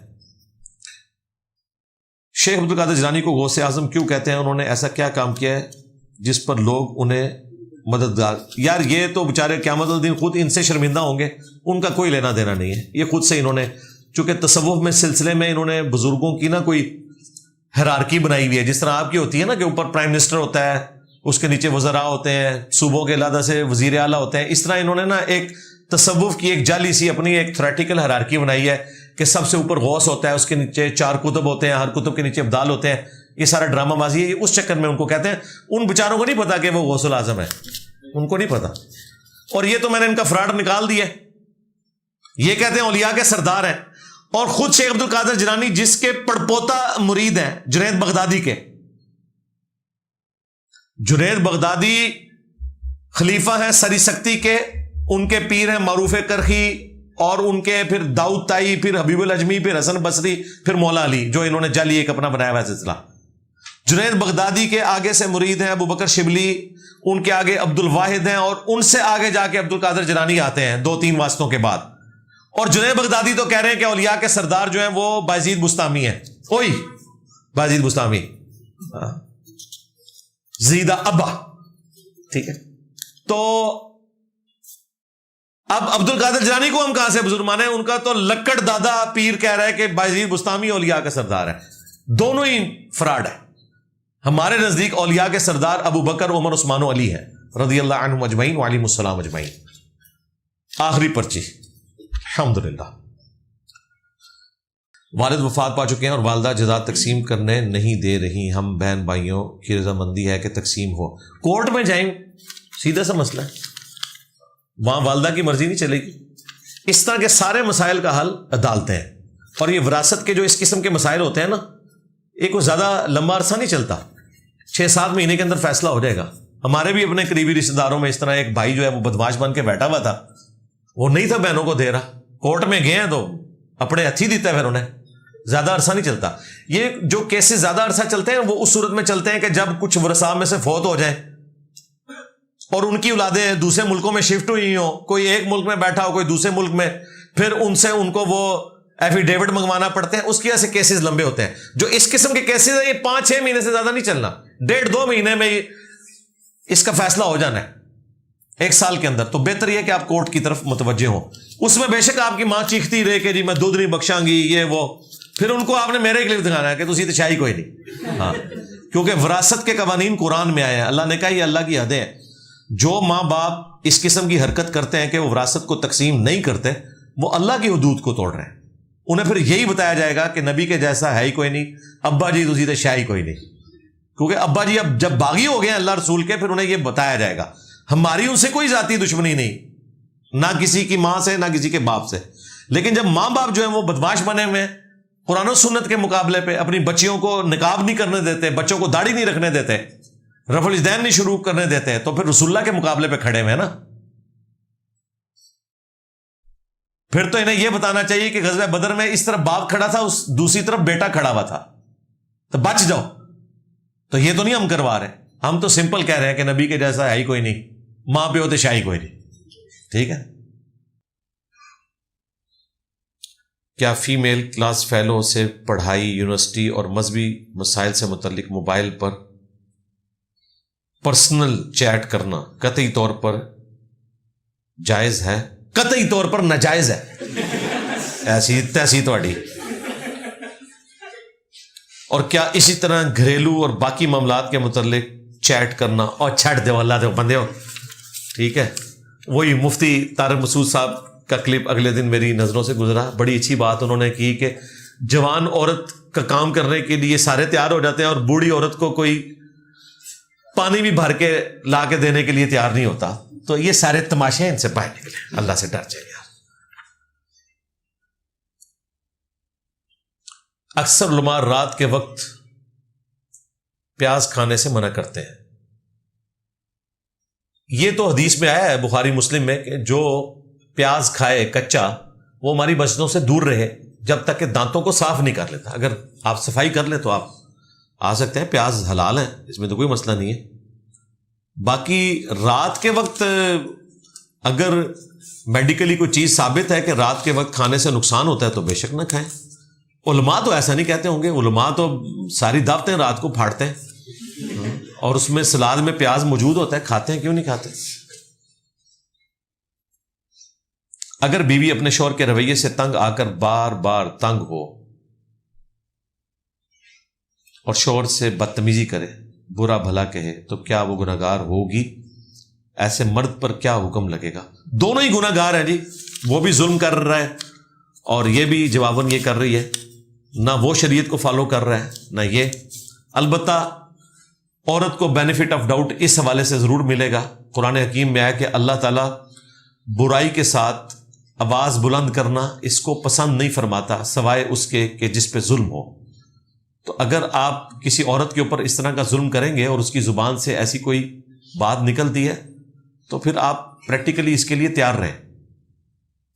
شیخ عبد القادر جیلانی کو غوث اعظم کیوں کہتے ہیں؟ انہوں نے ایسا کیا کام کیا ہے جس پر لوگ انہیں مددگار؟ یار یہ تو بیچارے قیامت الدین خود ان سے شرمندہ ہوں گے, ان کا کوئی لینا دینا نہیں ہے. یہ خود سے انہوں نے, چونکہ تصوف میں سلسلے میں انہوں نے بزرگوں کی نا کوئی ہیرارکی بنائی ہوئی ہے, جس طرح آپ کی ہوتی ہے نا کہ اوپر پرائم منسٹر ہوتا ہے, اس کے نیچے وزراء ہوتے ہیں, صوبوں کے علیحدہ سے وزیر اعلیٰ ہوتے ہیں. اس طرح انہوں نے نا ایک تصوف کی ایک جعلی سی اپنی ایک تھریٹیکل ہیرارکی بنائی ہے کہ سب سے اوپر غوث ہوتا ہے, اس کے نیچے 4 کتب ہوتے ہیں, ہر کتب کے نیچے ابدال ہوتے ہیں. یہ سارا ڈرامہ بازی ہے. اس چکر میں ان کو کہتے ہیں, ان بیچاروں کو نہیں پتا کہ وہ غوث الاعظم ہے, ان کو نہیں پتا. اور یہ تو میں نے ان کا فراڈ نکال دیا. یہ کہتے ہیں اولیاء کے سردار ہیں, اور خود شیخ عبد القادر جیلانی جس کے پڑپوتا مرید ہیں جنید بغدادی کے, جنید بغدادی خلیفہ ہیں سری سکتی کے, ان کے پیر ہیں معروف کرخی, اور ان کے پھر داؤد تائی, پھر حبیب الاجمی, پھر حسن بصری, پھر مولا علی, جو انہوں نے جعلی ایک اپنا بنایا ہوا سلسلہ. جنید بغدادی کے آگے سے مرید ہیں ابو بکر شبلی, ان کے آگے عبد الواحد ہیں, اور ان سے آگے جا کے عبد القادر جیلانی آتے ہیں 2-3 واسطوں کے بعد. اور جنید بغدادی تو کہہ رہے ہیں کہ اولیاء کے سردار جو ہیں وہ بایزید بستامی ہیں. اوئی بایزید بستامی, زیدہ ابا, ٹھیک ہے. تو اب عبد القادر جیلانی کو ہم کہاں سے بزرگ مانے؟ ان کا تو لکڑ دادا پیر کہہ رہا ہے کہ بایزید بستامی اولیاء کا سردار ہے. دونوں ہی فراڈ ہے. ہمارے نزدیک اولیاء کے سردار ابو بکر، عمر، عثمان و علی ہیں رضی اللہ عنہم اجمعین وعلیہم السلام اجمعین. آخری پرچی. الحمدللہ والد وفات پا چکے ہیں اور والدہ جائیداد تقسیم کرنے نہیں دے رہی. ہم بہن بھائیوں کی رضامندی ہے کہ تقسیم ہو. کورٹ میں جائیں، سیدھا سا مسئلہ ہے، وہاں والدہ کی مرضی نہیں چلے گی. اس طرح کے سارے مسائل کا حل عدالتیں ہیں. اور یہ وراثت کے جو اس قسم کے مسائل ہوتے ہیں نا، ایک وہ زیادہ لمبا عرصہ نہیں چلتا، 6-7 مہینے کے اندر فیصلہ ہو جائے گا. ہمارے بھی اپنے قریبی رشتے داروں میں اس طرح ایک بھائی جو ہے وہ بدمعاش بن کے بیٹھا ہوا تھا، وہ نہیں تھا بہنوں کو دے رہا. کورٹ میں گئے ہیں تو اپنے ہتھی دیتا ہے، پھر انہیں زیادہ عرصہ نہیں چلتا. یہ جو کیسز زیادہ عرصہ چلتے ہیں وہ اس صورت میں چلتے ہیں کہ جب کچھ ورثاء میں سے فوت ہو جائیں اور ان کی اولادیں دوسرے ملکوں میں شفٹ ہوئی ہوں، کوئی ایک ملک میں بیٹھا ہو، کوئی دوسرے ملک میں، پھر ان سے ان کو وہ ایفیڈیوٹ منگوانا پڑتے ہیں. اس کی وجہ سے کیسز لمبے ہوتے ہیں. جو اس قسم کے کیسز ہیں یہ 5-6 مہینے سے زیادہ نہیں چلنا، 1.5-2 مہینے میں اس کا فیصلہ ہو جانا ہے، 1 سال کے اندر. تو بہتر یہ کہ آپ کورٹ کی طرف متوجہ ہوں. اس میں بے شک آپ کی ماں چیختی رہے کہ جی میں دودھ نہیں بخشاں گی، یہ وہ، پھر ان کو آپ نے میرے کلپ دکھانا ہے کہ تسی تو شاہی کوئی نہیں. ہاں، کیونکہ وراثت کے قوانین قرآن میں آئے ہیں. اللہ نے کہا یہ اللہ کی حدیں ہیں. جو ماں باپ اس قسم کی حرکت کرتے ہیں کہ وہ وراثت کو تقسیم نہیں کرتے، وہ اللہ کی حدود کو توڑ رہے ہیں. انہیں پھر یہی بتایا جائے گا کہ نبی کے جیسا ہے ہی کوئی نہیں، ابا جی تسی تو شاہی کوئی نہیں. کیونکہ ابا جی اب جب باغی ہو گئے ہیں اللہ رسول کے، پھر انہیں یہ بتایا جائے گا. ہماری ان سے کوئی ذاتی دشمنی نہیں، نہ کسی کی ماں سے نہ کسی کے باپ سے. لیکن جب ماں باپ جو ہیں وہ بدمعاش بنے ہوئے ہیں، قرآن و سنت کے مقابلے پہ اپنی بچیوں کو نقاب نہیں کرنے دیتے، بچوں کو داڑھی نہیں رکھنے دیتے، رفع الیدین نہیں شروع کرنے دیتے، تو پھر رسول اللہ کے مقابلے پہ کھڑے ہوئے ہیں نا. پھر تو انہیں یہ بتانا چاہیے کہ غزوہ بدر میں اس طرف باپ کھڑا تھا، اس دوسری طرف بیٹا کھڑا ہوا تھا، تو بچ جاؤ. تو یہ تو نہیں ہم کروا رہے، ہم تو سمپل کہہ رہے ہیں کہ نبی کے جیسا ہے ہی کوئی نہیں، ماں پہ ہوتے شاہی کوئی نہیں. ٹھیک ہے. کیا فیمیل کلاس فیلو سے پڑھائی، یونیورسٹی اور مذہبی مسائل سے متعلق موبائل پر پرسنل چیٹ کرنا قطعی طور پر جائز ہے؟ قطعی طور پر ناجائز ہے. ایسی تیسی تواڈی. اور کیا اسی طرح گھریلو اور باقی معاملات کے متعلق چیٹ کرنا؟ اور چھٹ دو اللہ دے بندے ہو. ٹھیک ہے. وہی مفتی طارق مسعود صاحب کا کلپ اگلے دن میری نظروں سے گزرا. بڑی اچھی بات انہوں نے کی کہ جوان عورت کا کام کرنے کے لیے سارے تیار ہو جاتے ہیں اور بوڑھی عورت کو کوئی پانی بھی بھر کے لا کے دینے کے لیے تیار نہیں ہوتا. تو یہ سارے تماشے ہیں، ان سے باہر نکلے، اللہ سے ڈر جائے یار. اکثر علماء رات کے وقت پیاز کھانے سے منع کرتے ہیں. یہ تو حدیث میں آیا ہے بخاری مسلم میں کہ جو پیاز کھائے کچا وہ ہماری مسجدوں سے دور رہے جب تک کہ دانتوں کو صاف نہیں کر لیتا. اگر آپ صفائی کر لیں تو آپ آ سکتے ہیں، پیاز حلال ہیں، اس میں تو کوئی مسئلہ نہیں ہے. باقی رات کے وقت اگر میڈیکلی کوئی چیز ثابت ہے کہ رات کے وقت کھانے سے نقصان ہوتا ہے تو بے شک نہ کھائیں. علماء تو ایسا نہیں کہتے ہوں گے، علماء تو ساری دعوتیں رات کو پھاڑتے ہیں اور اس میں سلاد میں پیاز موجود ہوتا ہے، کھاتے ہیں، کیوں نہیں کھاتے. اگر بیوی اپنے شوہر کے رویے سے تنگ آ کر بار بار تنگ ہو اور شوہر سے بدتمیزی کرے، برا بھلا کہے، تو کیا وہ گناہگار ہوگی؟ ایسے مرد پر کیا حکم لگے گا؟ دونوں ہی گناہگار ہیں جی. وہ بھی ظلم کر رہا ہے اور یہ بھی جواباً یہ کر رہی ہے. نہ وہ شریعت کو فالو کر رہا ہے نہ یہ. البتہ عورت کو بینیفٹ آف ڈاؤٹ اس حوالے سے ضرور ملے گا. قرآن حکیم میں آیا کہ اللہ تعالیٰ برائی کے ساتھ آواز بلند کرنا اس کو پسند نہیں فرماتا سوائے اس کے کہ جس پہ ظلم ہو. تو اگر آپ کسی عورت کے اوپر اس طرح کا ظلم کریں گے اور اس کی زبان سے ایسی کوئی بات نکلتی ہے تو پھر آپ پریکٹیکلی اس کے لیے تیار رہیں.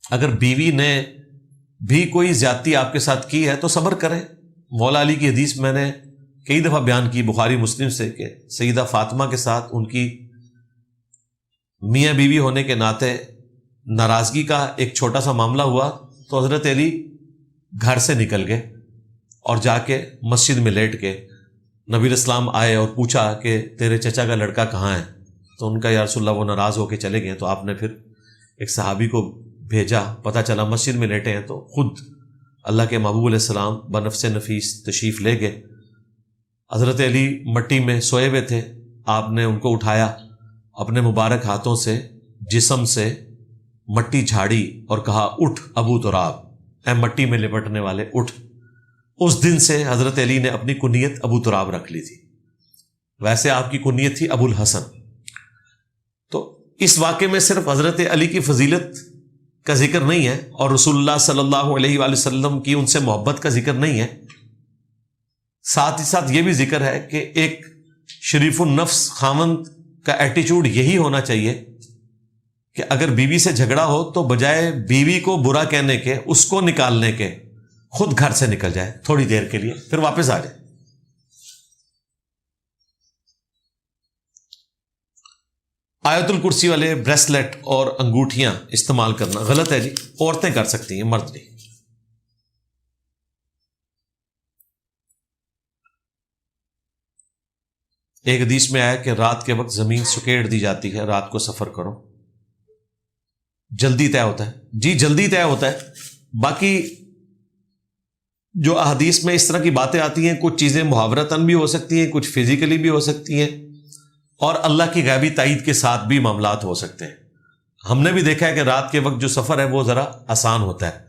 اگر بیوی نے بھی کوئی زیادتی آپ کے ساتھ کی ہے تو صبر کریں. مولا علی کی حدیث میں نے کئی دفعہ بیان کی بخاری مسلم سے کہ سیدہ فاطمہ کے ساتھ ان کی میاں بیوی ہونے کے ناطے ناراضگی کا ایک چھوٹا سا معاملہ ہوا تو حضرت علی گھر سے نکل گئے اور جا کے مسجد میں لیٹ کے نبی الاسلام آئے اور پوچھا کہ تیرے چچا کا لڑکا کہاں ہے؟ تو ان کا یا رسول اللہ وہ ناراض ہو کے چلے گئے. تو آپ نے پھر ایک صحابی کو بھیجا، پتہ چلا مسجد میں لیٹے ہیں، تو خود اللہ کے محبوب علیہ السلام بنفس نفیس تشریف لے گئے. حضرت علی مٹی میں سوئے ہوئے تھے. آپ نے ان کو اٹھایا, اپنے مبارک ہاتھوں سے جسم سے مٹی جھاڑی اور کہا اٹھ ابو تراب, اے مٹی میں لپٹنے والے اٹھ. اس دن سے حضرت علی نے اپنی کنیت ابو تراب رکھ لی تھی. ویسے آپ کی کنیت تھی ابو الحسن. تو اس واقعے میں صرف حضرت علی کی فضیلت کا ذکر نہیں ہے اور رسول اللہ صلی اللہ علیہ وآلہ وسلم کی ان سے محبت کا ذکر نہیں ہے, ساتھ ہی ساتھ یہ بھی ذکر ہے کہ ایک شریف النفس خاوند کا ایٹیچیوڈ یہی ہونا چاہیے کہ اگر بیوی سے جھگڑا ہو تو بجائے بیوی کو برا کہنے کے, اس کو نکالنے کے, خود گھر سے نکل جائے تھوڑی دیر کے لیے, پھر واپس آ جائے. آیت الکرسی والے بریسلیٹ اور انگوٹھیاں استعمال کرنا غلط ہے جی, عورتیں کر سکتی ہیں, مرد نہیں. ایک حدیث میں آیا کہ رات کے وقت زمین سکیڑ دی جاتی ہے, رات کو سفر کرو, جلدی طے ہوتا ہے. جی جلدی طے ہوتا ہے. باقی جو احادیث میں اس طرح کی باتیں آتی ہیں, کچھ چیزیں محاورتاً بھی ہو سکتی ہیں, کچھ فزیکلی بھی ہو سکتی ہیں, اور اللہ کی غیبی تائید کے ساتھ بھی معاملات ہو سکتے ہیں. ہم نے بھی دیکھا ہے کہ رات کے وقت جو سفر ہے وہ ذرا آسان ہوتا ہے,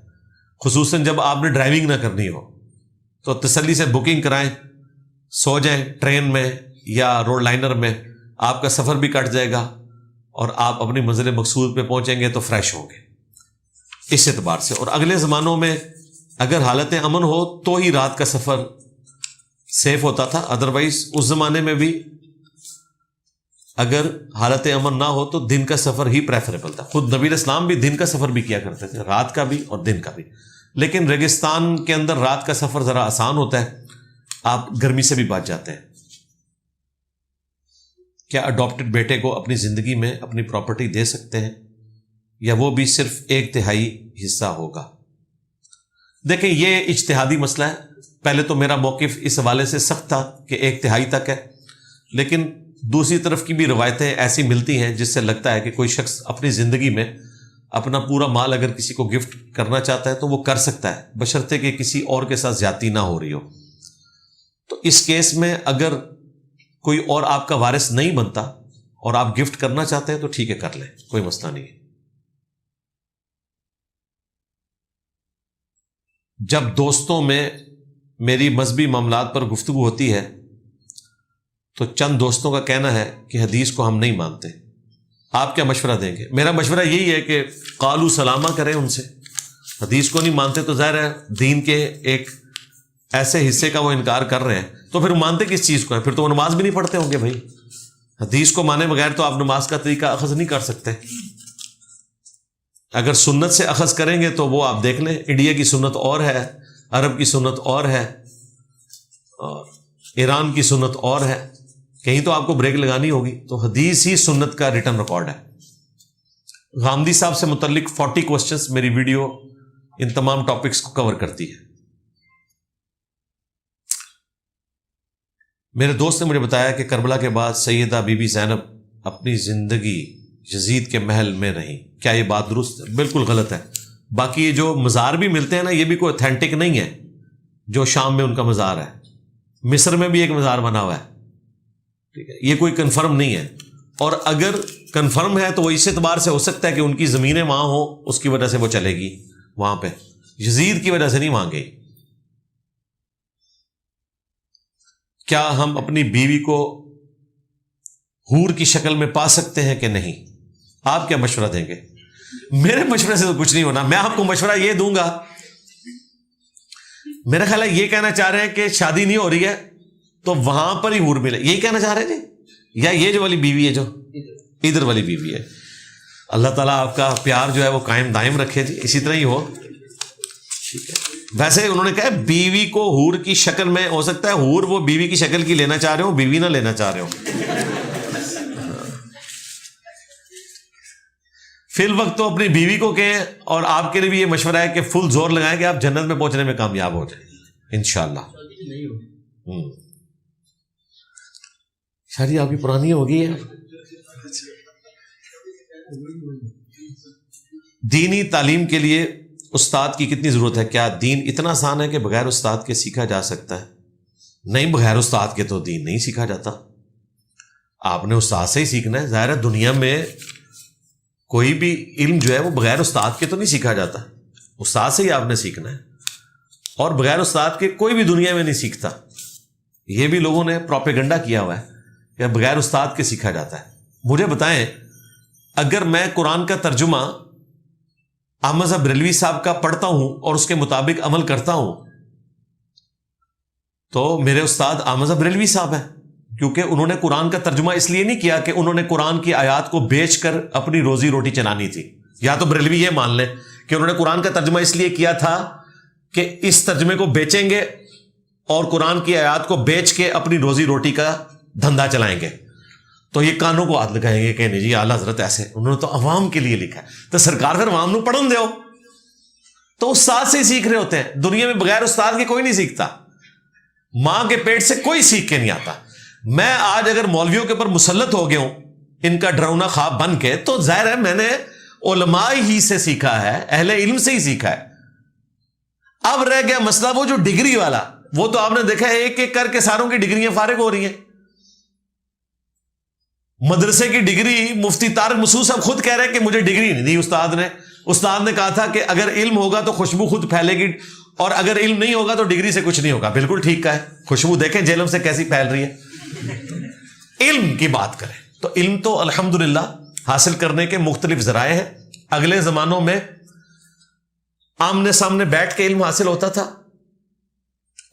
خصوصاً جب آپ نے ڈرائیونگ نہ کرنی ہو تو تسلی سے بکنگ کرائیں, سو جائیں ٹرین میں یا روڈ لائنر میں, آپ کا سفر بھی کٹ جائے گا اور آپ اپنی منزل مقصود پہ پہنچیں گے تو فریش ہوں گے اس اعتبار سے. اور اگلے زمانوں میں اگر حالت امن ہو تو ہی رات کا سفر سیف ہوتا تھا, ادروائز اس زمانے میں بھی اگر حالت امن نہ ہو تو دن کا سفر ہی پریفریبل تھا. خود نبی علیہ السلام بھی دن کا سفر بھی کیا کرتے تھے, رات کا بھی اور دن کا بھی. لیکن ریگستان کے اندر رات کا سفر ذرا آسان ہوتا ہے, آپ گرمی سے بھی بچ جاتے ہیں. کیا اڈاپٹڈ بیٹے کو اپنی زندگی میں اپنی پراپرٹی دے سکتے ہیں یا وہ بھی صرف 1/3 حصہ ہوگا؟ دیکھیں یہ اجتہادی مسئلہ ہے. پہلے تو میرا موقف اس حوالے سے سخت تھا کہ 1/3 تک ہے, لیکن دوسری طرف کی بھی روایتیں ایسی ملتی ہیں جس سے لگتا ہے کہ کوئی شخص اپنی زندگی میں اپنا پورا مال اگر کسی کو گفٹ کرنا چاہتا ہے تو وہ کر سکتا ہے, بشرطے کہ کسی اور کے ساتھ زیادتی نہ ہو رہی ہو. تو اس کیس میں اگر کوئی اور آپ کا وارث نہیں بنتا اور آپ گفٹ کرنا چاہتے ہیں تو ٹھیک ہے, کر لیں, کوئی مسئلہ نہیں ہے. جب دوستوں میں میری مذہبی معاملات پر گفتگو ہوتی ہے تو چند دوستوں کا کہنا ہے کہ حدیث کو ہم نہیں مانتے, آپ کیا مشورہ دیں گے؟ میرا مشورہ یہی ہے کہ قالو سلامہ کریں ان سے. حدیث کو نہیں مانتے تو ظاہر ہے دین کے ایک ایسے حصے کا وہ انکار کر رہے ہیں, تو پھر مانتے کس چیز کو ہے؟ پھر تو وہ نماز بھی نہیں پڑھتے ہوں گے بھائی. حدیث کو مانے بغیر تو آپ نماز کا طریقہ اخذ نہیں کر سکتے. اگر سنت سے اخذ کریں گے تو وہ آپ دیکھ لیں, انڈیا کی سنت اور ہے, عرب کی سنت اور ہے, اور ایران کی سنت اور ہے, کہیں تو آپ کو بریک لگانی ہوگی. تو حدیث ہی سنت کا ریٹن ریکارڈ ہے. غامدی صاحب سے متعلق 40 کوسچنز میری ویڈیو ان تمام ٹاپکس کو کور کرتی ہے. میرے دوست نے مجھے بتایا کہ کربلا کے بعد سیدہ بی بی زینب اپنی زندگی یزید کے محل میں رہیں. کیا یہ بات درست ہے؟ بالکل غلط ہے. باقی یہ جو مزار بھی ملتے ہیں نا, یہ بھی کوئی اوتھینٹک نہیں ہے. جو شام میں ان کا مزار ہے, مصر میں بھی ایک مزار بنا ہوا ہے, ٹھیک ہے, یہ کوئی کنفرم نہیں ہے. اور اگر کنفرم ہے تو وہ اس اعتبار سے ہو سکتا ہے کہ ان کی زمینیں وہاں ہوں, اس کی وجہ سے وہ چلے گی وہاں پہ, یزید کی وجہ سے نہیں وہاں گئی. کیا ہم اپنی بیوی کو حور کی شکل میں پا سکتے ہیں کہ نہیں؟ آپ کیا مشورہ دیں گے؟ میرے مشورے سے تو کچھ نہیں ہونا. میں آپ کو مشورہ یہ دوں گا, میرا خیال ہے یہ کہنا چاہ رہے ہیں کہ شادی نہیں ہو رہی ہے تو وہاں پر ہی حور ملے, یہی کہنا چاہ رہے ہیں جی؟ یا یہ جو والی بیوی ہے, جو ادھر والی بیوی ہے, اللہ تعالیٰ آپ کا پیار جو ہے وہ قائم دائم رکھے جی, اسی طرح ہی ہو. ٹھیک ہے. ویسے انہوں نے کہا بیوی کو حور کی شکل میں, ہو سکتا ہے حور وہ بیوی کی شکل کی لینا چاہ رہے ہو, بیوی نہ لینا چاہ رہے ہو. فی الوقت تو اپنی بیوی کو کہیں, اور آپ کے لیے بھی یہ مشورہ ہے کہ فل زور لگائیں کہ آپ جنت میں پہنچنے میں کامیاب ہو جائیں انشاءاللہ. شادی آپ کی پرانی ہوگی ہے. دینی تعلیم کے لیے استاد کی کتنی ضرورت ہے؟ کیا دین اتنا آسان ہے کہ بغیر استاد کے سیکھا جا سکتا ہے؟ نہیں، بغیر استاد کے تو دین نہیں سیکھا جاتا. آپ نے استاد سے ہی سیکھنا ہے. ظاہر ہے دنیا میں کوئی بھی علم جو ہے وہ بغیر استاد کے تو نہیں سیکھا جاتا، استاد سے ہی آپ نے سیکھنا ہے. اور بغیر استاد کے کوئی بھی دنیا میں نہیں سیکھتا. یہ بھی لوگوں نے پروپیگنڈا کیا ہوا ہے کہ بغیر استاد کے سیکھا جاتا ہے. مجھے بتائیں، اگر میں قرآن کا ترجمہ احمد صاحب بریلوی صاحب کا پڑھتا ہوں اور اس کے مطابق عمل کرتا ہوں تو میرے استاد احمد صاحب بریلوی صاحب ہیں، کیونکہ انہوں نے قرآن کا ترجمہ اس لیے نہیں کیا کہ انہوں نے قرآن کی آیات کو بیچ کر اپنی روزی روٹی چلانی تھی. یا تو بریلوی یہ مان لیں کہ انہوں نے قرآن کا ترجمہ اس لیے کیا تھا کہ اس ترجمے کو بیچیں گے اور قرآن کی آیات کو بیچ کے اپنی روزی روٹی کا دھندا چلائیں گے، تو یہ کانوں کو ہاتھ لگائیں گے کہ نہیں جی اعلیٰ حضرت ایسے، انہوں نے تو عوام کے لیے لکھا ہے. تو سرکار پھر عوام نو پڑھن دیو. تو استاد سے ہی سیکھ رہے ہوتے ہیں. دنیا میں بغیر استاد کے کوئی نہیں سیکھتا. ماں کے پیٹ سے کوئی سیکھ کے نہیں آتا. میں آج اگر مولویوں کے اوپر مسلط ہو گیا ہوں ان کا ڈراؤنا خواب بن کے، تو ظاہر ہے میں نے علماء ہی سے سیکھا ہے، اہل علم سے ہی سیکھا ہے. اب رہ گیا مسئلہ وہ جو ڈگری والا، وہ تو آپ نے دیکھا ہے ایک ایک کر کے ساروں کی ڈگریاں فارغ ہو رہی ہیں. مدرسے کی ڈگری مفتی طارق مسعود صاحب خود کہہ رہے ہیں کہ مجھے ڈگری نہیں دی استاد نے. استاد نے کہا تھا کہ اگر علم ہوگا تو خوشبو خود پھیلے گی، اور اگر علم نہیں ہوگا تو ڈگری سے کچھ نہیں ہوگا. بالکل ٹھیک کہا ہے. خوشبو دیکھیں جہلم سے کیسی پھیل رہی ہے. علم کی بات کریں تو علم تو الحمدللہ حاصل کرنے کے مختلف ذرائع ہیں. اگلے زمانوں میں آمنے سامنے بیٹھ کے علم حاصل ہوتا تھا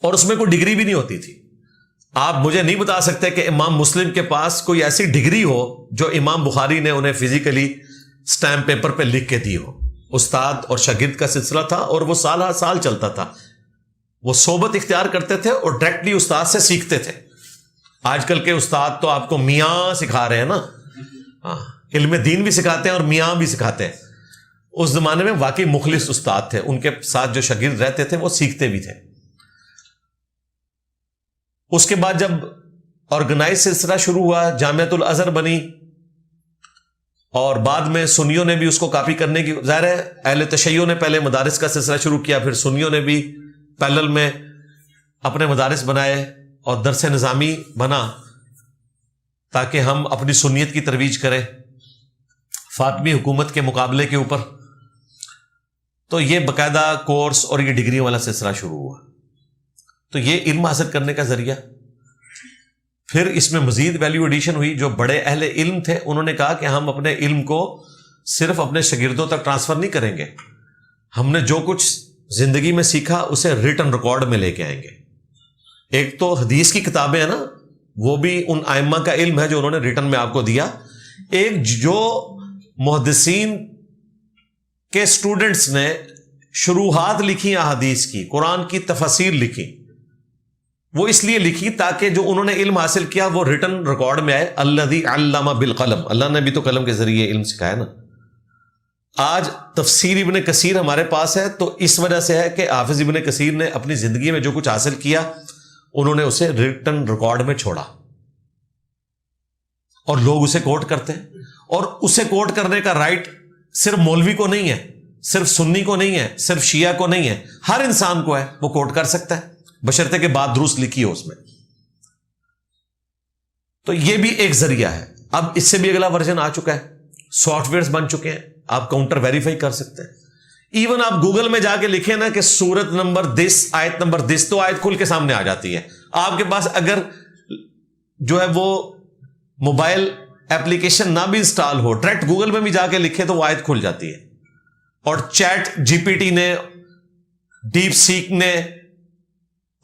اور اس میں کوئی ڈگری بھی نہیں ہوتی تھی. آپ مجھے نہیں بتا سکتے کہ امام مسلم کے پاس کوئی ایسی ڈگری ہو جو امام بخاری نے انہیں فزیکلی سٹیمپ پیپر پہ لکھ کے دی ہو. استاد اور شاگرد کا سلسلہ تھا اور وہ سال ہر سال چلتا تھا. وہ صحبت اختیار کرتے تھے اور ڈائریکٹلی استاد سے سیکھتے تھے. آج کل کے استاد تو آپ کو میاں سکھا رہے ہیں نا. ہاں، علم دین بھی سکھاتے ہیں اور میاں بھی سکھاتے ہیں. اس زمانے میں واقعی مخلص استاد تھے. ان کے ساتھ جو شاگرد رہتے تھے وہ سیکھتے بھی تھے. اس کے بعد جب آرگنائز سلسلہ شروع ہوا، جامعۃ الازہر بنی اور بعد میں سنیوں نے بھی اس کو کاپی کرنے کی، ظاہر ہے اہل تشیع نے پہلے مدارس کا سلسلہ شروع کیا، پھر سنیوں نے بھی پیرلل میں اپنے مدارس بنائے اور درس نظامی بنا تاکہ ہم اپنی سنیت کی ترویج کریں فاطمی حکومت کے مقابلے کے اوپر. تو یہ باقاعدہ کورس اور یہ ڈگری والا سلسلہ شروع ہوا. تو یہ علم حاصل کرنے کا ذریعہ. پھر اس میں مزید ویلیو ایڈیشن ہوئی. جو بڑے اہل علم تھے انہوں نے کہا کہ ہم اپنے علم کو صرف اپنے شاگردوں تک ٹرانسفر نہیں کریں گے، ہم نے جو کچھ زندگی میں سیکھا اسے ریٹن ریکارڈ میں لے کے آئیں گے. ایک تو حدیث کی کتابیں ہیں نا، وہ بھی ان ائمہ کا علم ہے جو انہوں نے ریٹن میں آپ کو دیا. ایک جو محدثین کے اسٹوڈنٹس نے شروحات لکھی احادیث کی، قرآن کی تفاسیر لکھی، وہ اس لیے لکھی تاکہ جو انہوں نے علم حاصل کیا وہ ریٹن ریکارڈ میں آئے. الذی علم بالقلم، اللہ نے بھی تو قلم کے ذریعے علم سکھایا نا. آج تفسیر ابن کثیر ہمارے پاس ہے تو اس وجہ سے ہے کہ حافظ ابن کثیر نے اپنی زندگی میں جو کچھ حاصل کیا انہوں نے اسے ریٹن ریکارڈ میں چھوڑا اور لوگ اسے کوٹ کرتے ہیں. اور اسے کوٹ کرنے کا رائٹ صرف مولوی کو نہیں ہے، صرف سنی کو نہیں ہے، صرف شیعہ کو نہیں ہے، ہر انسان کو ہے. وہ کوٹ کر سکتا ہے بشرطے کہ بات درست لکھی ہو اس میں. تو یہ بھی ایک ذریعہ ہے. اب اس سے بھی اگلا ورژن آ چکا ہے، سافٹ ویئرز بن چکے ہیں، آپ کاؤنٹر ویریفائی کر سکتے ہیں. ایون آپ گوگل میں جا کے لکھیں نا کہ سورت نمبر دس، آیت نمبر دس، تو آیت کھل کے سامنے آ جاتی ہے. آپ کے پاس اگر جو ہے وہ موبائل ایپلیکیشن نہ بھی انسٹال ہو، ڈائریکٹ گوگل میں بھی جا کے لکھے تو وہ آیت کھل جاتی ہے. اور چیٹ جی پی ٹی نے، ڈیپ سیک نے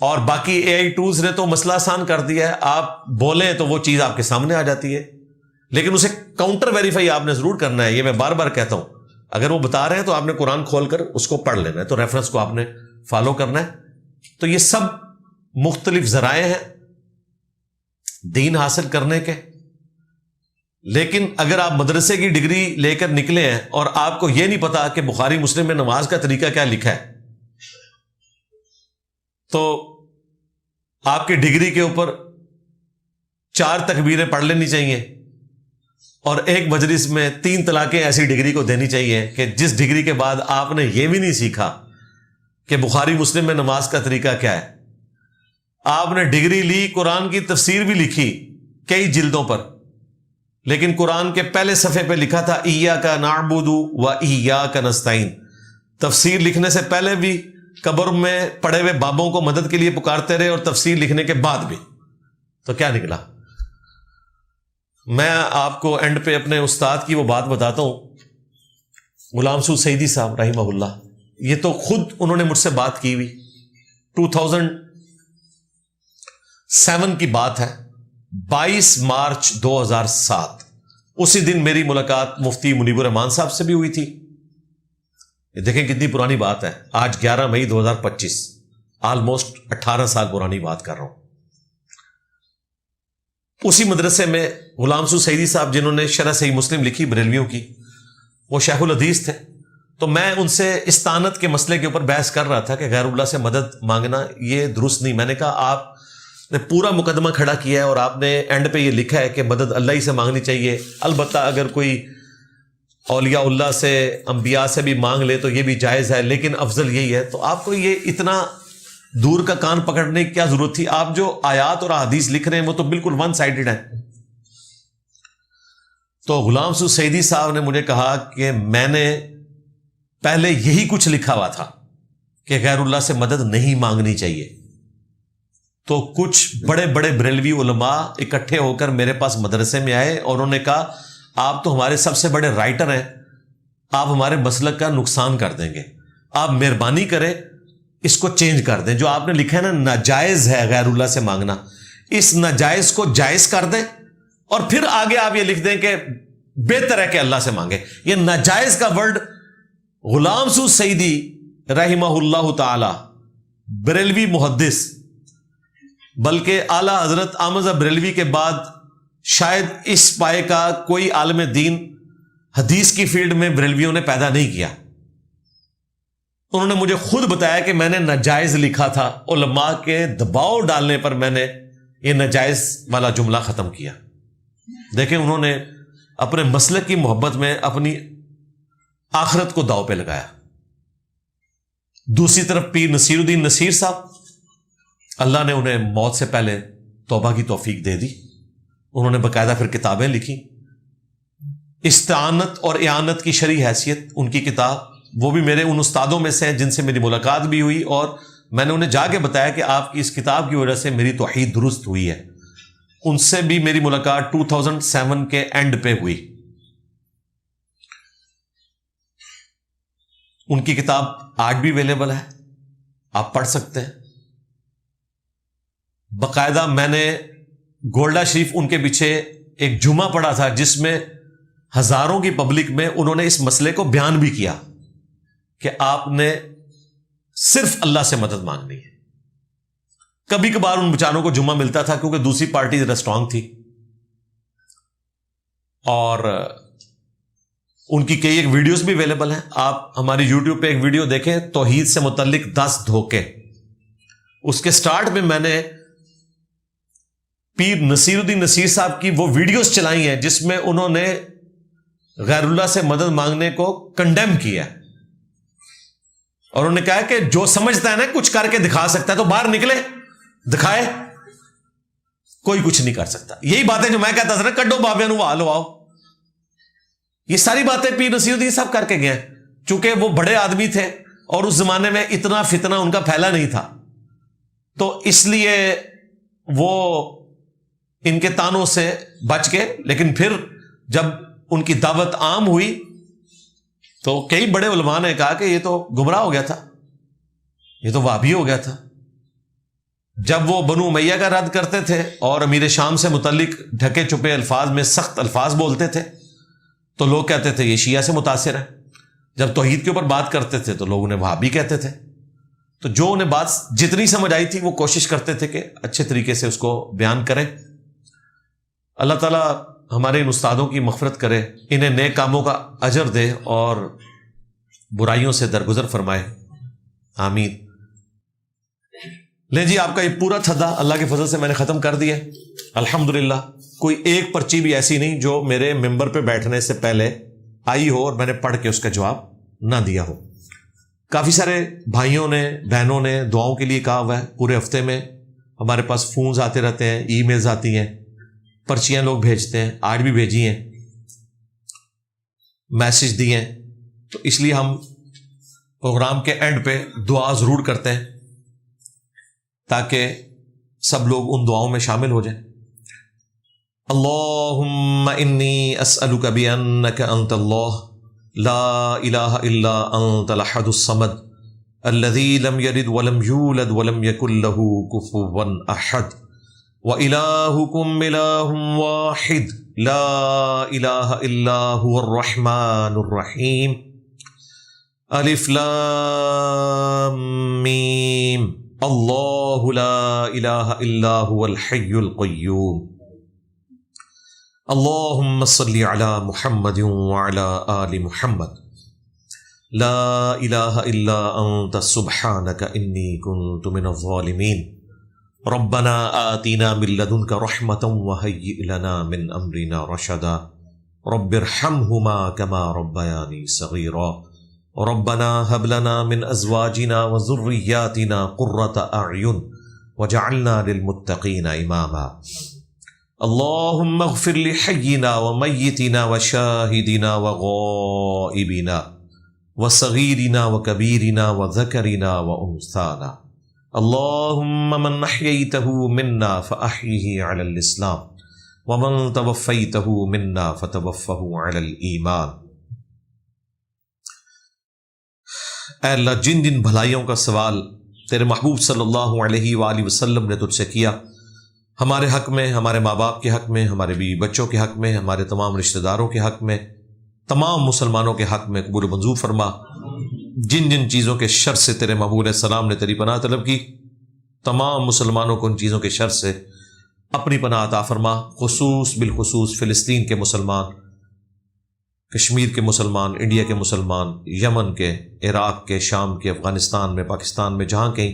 اور باقی اے آئی ٹولز نے تو مسئلہ آسان کر دیا ہے. آپ بولیں تو وہ چیز آپ کے سامنے آ جاتی ہے، لیکن اسے کاؤنٹر ویریفائی آپ نے ضرور کرنا ہے. یہ میں بار بار کہتا ہوں، اگر وہ بتا رہے ہیں تو آپ نے قرآن کھول کر اس کو پڑھ لینا ہے، تو ریفرنس کو آپ نے فالو کرنا ہے. تو یہ سب مختلف ذرائع ہیں دین حاصل کرنے کے. لیکن اگر آپ مدرسے کی ڈگری لے کر نکلے ہیں اور آپ کو یہ نہیں پتا کہ بخاری مسلم میں نماز کا طریقہ کیا لکھا ہے، تو آپ کی ڈگری کے اوپر 4 تکبیریں پڑھ لینی چاہیے اور ایک مجلس میں 3 طلاقیں ایسی ڈگری کو دینی چاہیے کہ جس ڈگری کے بعد آپ نے یہ بھی نہیں سیکھا کہ بخاری مسلم میں نماز کا طریقہ کیا ہے. آپ نے ڈگری لی, قرآن کی تفسیر بھی لکھی کئی جلدوں پر, لیکن قرآن کے پہلے صفحے پہ لکھا تھا ایاک نعبد و ایاک نستعین. تفسیر لکھنے سے پہلے بھی قبر میں پڑے ہوئے بابوں کو مدد کے لیے پکارتے رہے, اور تفسیر لکھنے کے بعد بھی. تو کیا نکلا؟ میں آپ کو اینڈ پہ اپنے استاد کی وہ بات بتاتا ہوں, غلام سعود سعیدی صاحب رحمہ اللہ. یہ تو خود انہوں نے مجھ سے بات کی ہوئی, 2007 کی بات ہے, 22 مارچ 2007. اسی دن میری ملاقات مفتی منیب الرحمان صاحب سے بھی ہوئی تھی. دیکھیں کتنی پرانی بات ہے, آج 11 مئی 2025, آلموسٹ 18 سال پرانی بات کر رہا ہوں. اسی مدرسے میں غلام سعود سعیدی صاحب جنہوں نے شرح صحیح مسلم لکھی بریلویوں کی, وہ شیخ الحدیث تھے. تو میں ان سے استعانت کے مسئلے کے اوپر بحث کر رہا تھا کہ غیر اللہ سے مدد مانگنا یہ درست نہیں. میں نے کہا آپ نے پورا مقدمہ کھڑا کیا ہے اور آپ نے اینڈ پہ یہ لکھا ہے کہ مدد اللہ ہی سے مانگنی چاہیے, البتہ اگر کوئی اولیاء اللہ سے انبیاء سے بھی مانگ لے تو یہ بھی جائز ہے, لیکن افضل یہی ہے. تو آپ کو یہ اتنا دور کا کان پکڑنے کی کیا ضرورت تھی؟ آپ جو آیات اور احادیث لکھ رہے ہیں وہ تو بالکل ون سائیڈڈ ہیں. تو غلام سعود سعیدی صاحب نے مجھے کہا کہ میں نے پہلے یہی کچھ لکھا ہوا تھا کہ غیر اللہ سے مدد نہیں مانگنی چاہیے. تو کچھ بڑے بڑے بریلوی علماء اکٹھے ہو کر میرے پاس مدرسے میں آئے اور انہوں نے کہا آپ تو ہمارے سب سے بڑے رائٹر ہیں, آپ ہمارے مسلک کا نقصان کر دیں گے, آپ مہربانی کریں اس کو چینج کر دیں. جو آپ نے لکھا ہے نا ناجائز ہے غیر اللہ سے مانگنا, اس ناجائز کو جائز کر دیں, اور پھر آگے آپ یہ لکھ دیں کہ بہتر ہے کہ اللہ سے مانگے. یہ ناجائز کا ورڈ غلام سعود سعیدی رحمہ اللہ تعالی بریلوی محدث, بلکہ اعلی حضرت احمد بریلوی کے بعد شاید اس پائے کا کوئی عالم دین حدیث کی فیلڈ میں بریلویوں نے پیدا نہیں کیا. انہوں نے مجھے خود بتایا کہ میں نے ناجائز لکھا تھا, علماء کے دباؤ ڈالنے پر میں نے یہ ناجائز والا جملہ ختم کیا. دیکھیں انہوں نے اپنے مسلک کی محبت میں اپنی آخرت کو داؤ پہ لگایا. دوسری طرف پیر نصیر الدین نصیر صاحب, اللہ نے انہیں موت سے پہلے توبہ کی توفیق دے دی. انہوں نے باقاعدہ پھر کتابیں لکھی, استعانت اور اعانت کی شرعی حیثیت ان کی کتاب, وہ بھی میرے ان استادوں میں سے ہیں جن سے میری ملاقات بھی ہوئی, اور میں نے انہیں جا کے بتایا کہ آپ کی اس کتاب کی وجہ سے میری توحید درست ہوئی ہے. ان سے بھی میری ملاقات 2007 کے اینڈ پہ ہوئی. ان کی کتاب آج بھی اویلیبل ہے, آپ پڑھ سکتے ہیں. باقاعدہ میں نے گولڈا شریف ان کے پیچھے ایک جمعہ پڑھا تھا جس میں ہزاروں کی پبلک میں انہوں نے اس مسئلے کو بیان بھی کیا کہ آپ نے صرف اللہ سے مدد مانگنی ہے. کبھی کبھار ان بیچاروں کو جمعہ ملتا تھا کیونکہ دوسری پارٹی ذرا اسٹرانگ تھی, اور ان کی کئی ایک ویڈیوز بھی اویلیبل ہیں. آپ ہماری یوٹیوب پہ ایک ویڈیو دیکھیں, توحید سے متعلق 10 دھوکے. اس کے سٹارٹ میں میں نے پیر نصیر الدین نصیر صاحب کی وہ ویڈیوز چلائی ہیں جس میں انہوں نے غیر اللہ سے مدد مانگنے کو کنڈیم کیا, اور انہوں نے کہا کہ جو سمجھتا ہے نا کچھ کر کے دکھا سکتا ہے تو باہر نکلے دکھائے, کوئی کچھ نہیں کر سکتا. یہی باتیں جو میں کہتا تھا نا, کڈو بابیاں نو آلو آؤ, یہ ساری باتیں پیر نصیر الدین صاحب کر کے گئے. چونکہ وہ بڑے آدمی تھے اور اس زمانے میں اتنا فتنہ ان کا پھیلا نہیں تھا, تو اس لیے وہ ان کے تانوں سے بچ گئے. لیکن پھر جب ان کی دعوت عام ہوئی تو کئی بڑے علماء نے کہا کہ یہ تو گمراہ ہو گیا تھا, یہ تو وہابی ہو گیا تھا. جب وہ بنو امیہ کا رد کرتے تھے اور امیر شام سے متعلق ڈھکے چھپے الفاظ میں سخت الفاظ بولتے تھے تو لوگ کہتے تھے یہ شیعہ سے متاثر ہے. جب توحید کے اوپر بات کرتے تھے تو لوگ انہیں وہابی کہتے تھے. تو جو انہیں بات جتنی سمجھ آئی تھی وہ کوشش کرتے تھے کہ اچھے طریقے سے اس کو بیان کریں. اللہ تعالیٰ ہمارے ان استادوں کی مغفرت کرے, انہیں نیک کاموں کا اجر دے اور برائیوں سے درگزر فرمائے, آمین. لیں جی, آپ کا یہ پورا تھدا اللہ کے فضل سے میں نے ختم کر دیا الحمدللہ. کوئی ایک پرچی بھی ایسی نہیں جو میرے ممبر پہ بیٹھنے سے پہلے آئی ہو اور میں نے پڑھ کے اس کا جواب نہ دیا ہو۔ کافی سارے بھائیوں نے بہنوں نے دعاؤں کے لیے کہا ہوا ہے، پورے ہفتے میں ہمارے پاس فونز آتے رہتے ہیں، ای میلز آتی ہیں، پرچیاں لوگ بھیجتے ہیں، آج بھی بھیجی ہیں، میسج دیے ہیں، تو اس لیے ہم پروگرام کے اینڈ پہ دعا ضرور کرتے ہیں تاکہ سب لوگ ان دعاؤں میں شامل ہو جائیں۔ اللہم انی اسألک بانک انت اللہ لا الہ الا انت الاحد الصمد الذی لم یلد ولم یولد ولم یکن لہ کفوا احد وإلہکم الہ واحد لا الہ الا هو الرحمن الرحیم الف لام میم اللہ لا الہ الا هو الحی القیوم اللہم صلی علی محمد وعلی آل محمد لا الہ الا انت سبحانک انی کنت من الظالمین ربنا آتنا من لدنک رحمتا وہیئ لنا من امرنا رشدا رب ارحمہما کما ربیانی صغیرا ربنا هب لنا من ازواجنا وذریاتنا قرۃ اعین وجعلنا للمتقین اماما اللہم اغفر لحینا ومیتنا وشاہدنا وغائبنا وصغیرنا وکبیرنا وذکرنا وانثانا اللہم من احییتہ منا فاحیہ علی الاسلام ومن توفیتہ منا فتوفہ علی الایمان۔ اے اللہ، جن جن بھلائیوں کا سوال تیرے محبوب صلی اللہ علیہ وآلہ وسلم نے تجھ سے کیا، ہمارے حق میں، ہمارے ماں باپ کے حق میں، ہمارے بیوی بچوں کے حق میں، ہمارے تمام رشتہ داروں کے حق میں، تمام مسلمانوں کے حق میں قبول و منظور فرما۔ جن جن چیزوں کے شر سے تیرے محبوب علیہ السلام نے تیری پناہ طلب کی، تمام مسلمانوں کو ان چیزوں کے شر سے اپنی پناہ عطا فرما، خصوص بالخصوص فلسطین کے مسلمان، کشمیر کے مسلمان، انڈیا کے مسلمان، یمن کے، عراق کے، شام کے، افغانستان میں، پاکستان میں، جہاں کہیں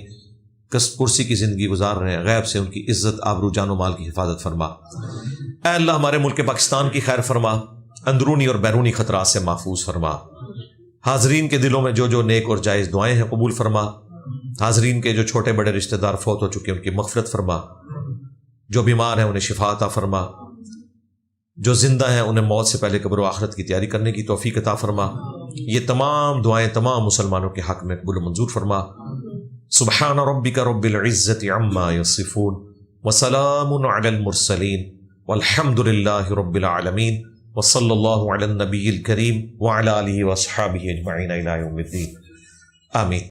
کرسی کی زندگی گزار رہے ہیں، غیب سے ان کی عزت، آبرو، جان و مال کی حفاظت فرما۔ اے اللہ، ہمارے ملک پاکستان کی خیر فرما، اندرونی اور بیرونی خطرات سے محفوظ فرما۔ حاضرین کے دلوں میں جو جو نیک اور جائز دعائیں ہیں قبول فرما۔ حاضرین کے جو چھوٹے بڑے رشتہ دار فوت ہو چکے ان کی مغفرت فرما، جو بیمار ہیں انہیں شفا عطا فرما، جو زندہ ہیں انہیں موت سے پہلے قبر و آخرت کی تیاری کرنے کی توفیق عطا فرما۔ یہ تمام دعائیں تمام مسلمانوں کے حق میں قبول و منظور فرما۔ سبحان ربک رب العزت عما یصفون وسلام علی المرسلین والحمد للہ رب العالمین وصلی اللہ علی النبی الکریم وعلی آلہ واصحابہ اجمعین الی یوم الدین، آمین۔